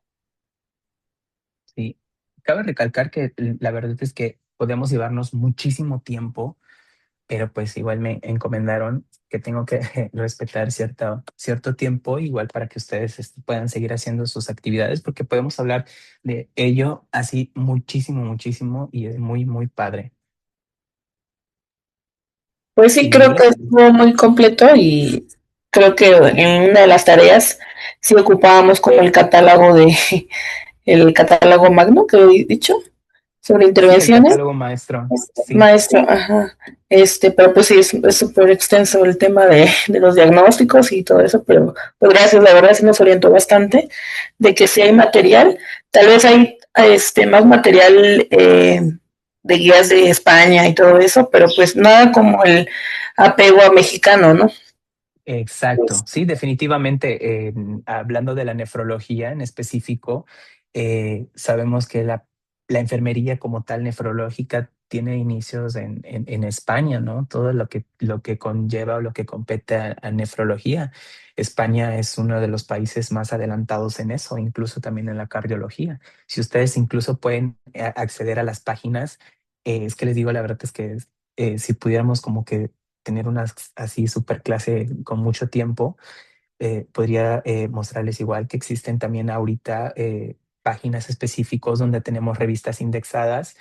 Sí. Cabe recalcar que la verdad es que podemos llevarnos muchísimo tiempo, pero pues igual me encomendaron que tengo que respetar cierto tiempo, igual para que ustedes puedan seguir haciendo sus actividades, porque podemos hablar de ello así muchísimo, muchísimo y es muy, muy padre. Pues sí, Y yo creo que les... estuvo muy completo y creo que en una de las tareas sí ocupábamos como el catálogo magno que he dicho sobre Sí, el intervenciones. catálogo maestro, sí. Maestro, ajá. Pero pues sí, es súper extenso el tema de los diagnósticos y todo eso, pero pues gracias, la verdad sí nos orientó bastante de que si hay material, tal vez hay más material de guías de España y todo eso, pero pues nada como el apego a mexicano, ¿no? Exacto, sí, definitivamente. Hablando de la nefrología en específico, sabemos que la enfermería como tal nefrológica tiene inicios en España, ¿no? Todo lo que conlleva o lo que compete a nefrología. España es uno de los países más adelantados en eso, incluso también en la cardiología. Si ustedes incluso pueden acceder a las páginas, es que les digo, la verdad es que si pudiéramos como que tener una así super clase con mucho tiempo, podría mostrarles igual que existen también ahorita páginas específicos donde tenemos revistas indexadas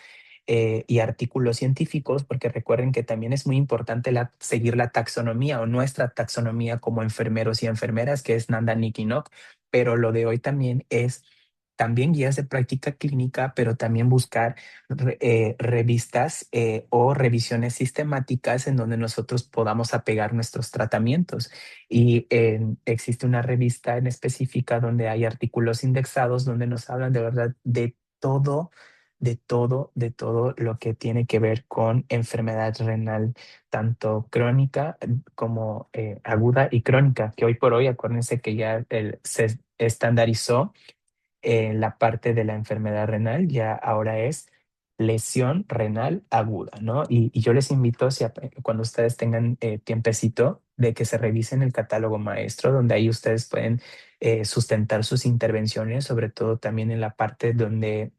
y artículos científicos, porque recuerden que también es muy importante seguir la taxonomía o nuestra taxonomía como enfermeros y enfermeras, que es Nanda Nikki Nok, pero lo de hoy también es también guías de práctica clínica, pero también buscar revistas o revisiones sistemáticas en donde nosotros podamos apegar nuestros tratamientos. Y existe una revista en específica donde hay artículos indexados donde nos hablan de verdad de todo, de todo lo que tiene que ver con enfermedad renal, tanto crónica como aguda y crónica, que hoy por hoy, acuérdense que ya se estandarizó la parte de la enfermedad renal, ya ahora es lesión renal aguda, ¿no? Y yo les invito, si cuando ustedes tengan tiempecito, de que se revisen el catálogo maestro, donde ahí ustedes pueden sustentar sus intervenciones, sobre todo también en la parte donde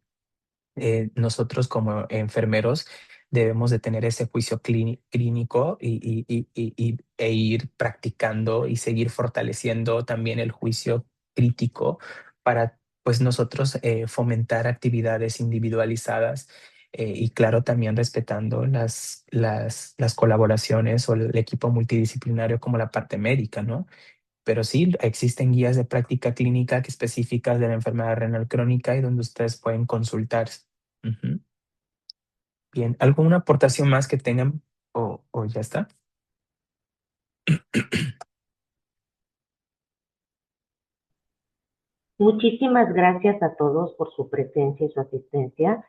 nosotros como enfermeros debemos de tener ese juicio clínico e ir practicando y seguir fortaleciendo también el juicio crítico para pues nosotros fomentar actividades individualizadas y claro también respetando las colaboraciones o el equipo multidisciplinario como la parte médica, ¿no? Pero sí, existen guías de práctica clínica específicas de la enfermedad renal crónica y donde ustedes pueden consultar. Ujú. Bien, ¿alguna aportación más que tengan o ya está? Muchísimas gracias a todos por su presencia y su asistencia.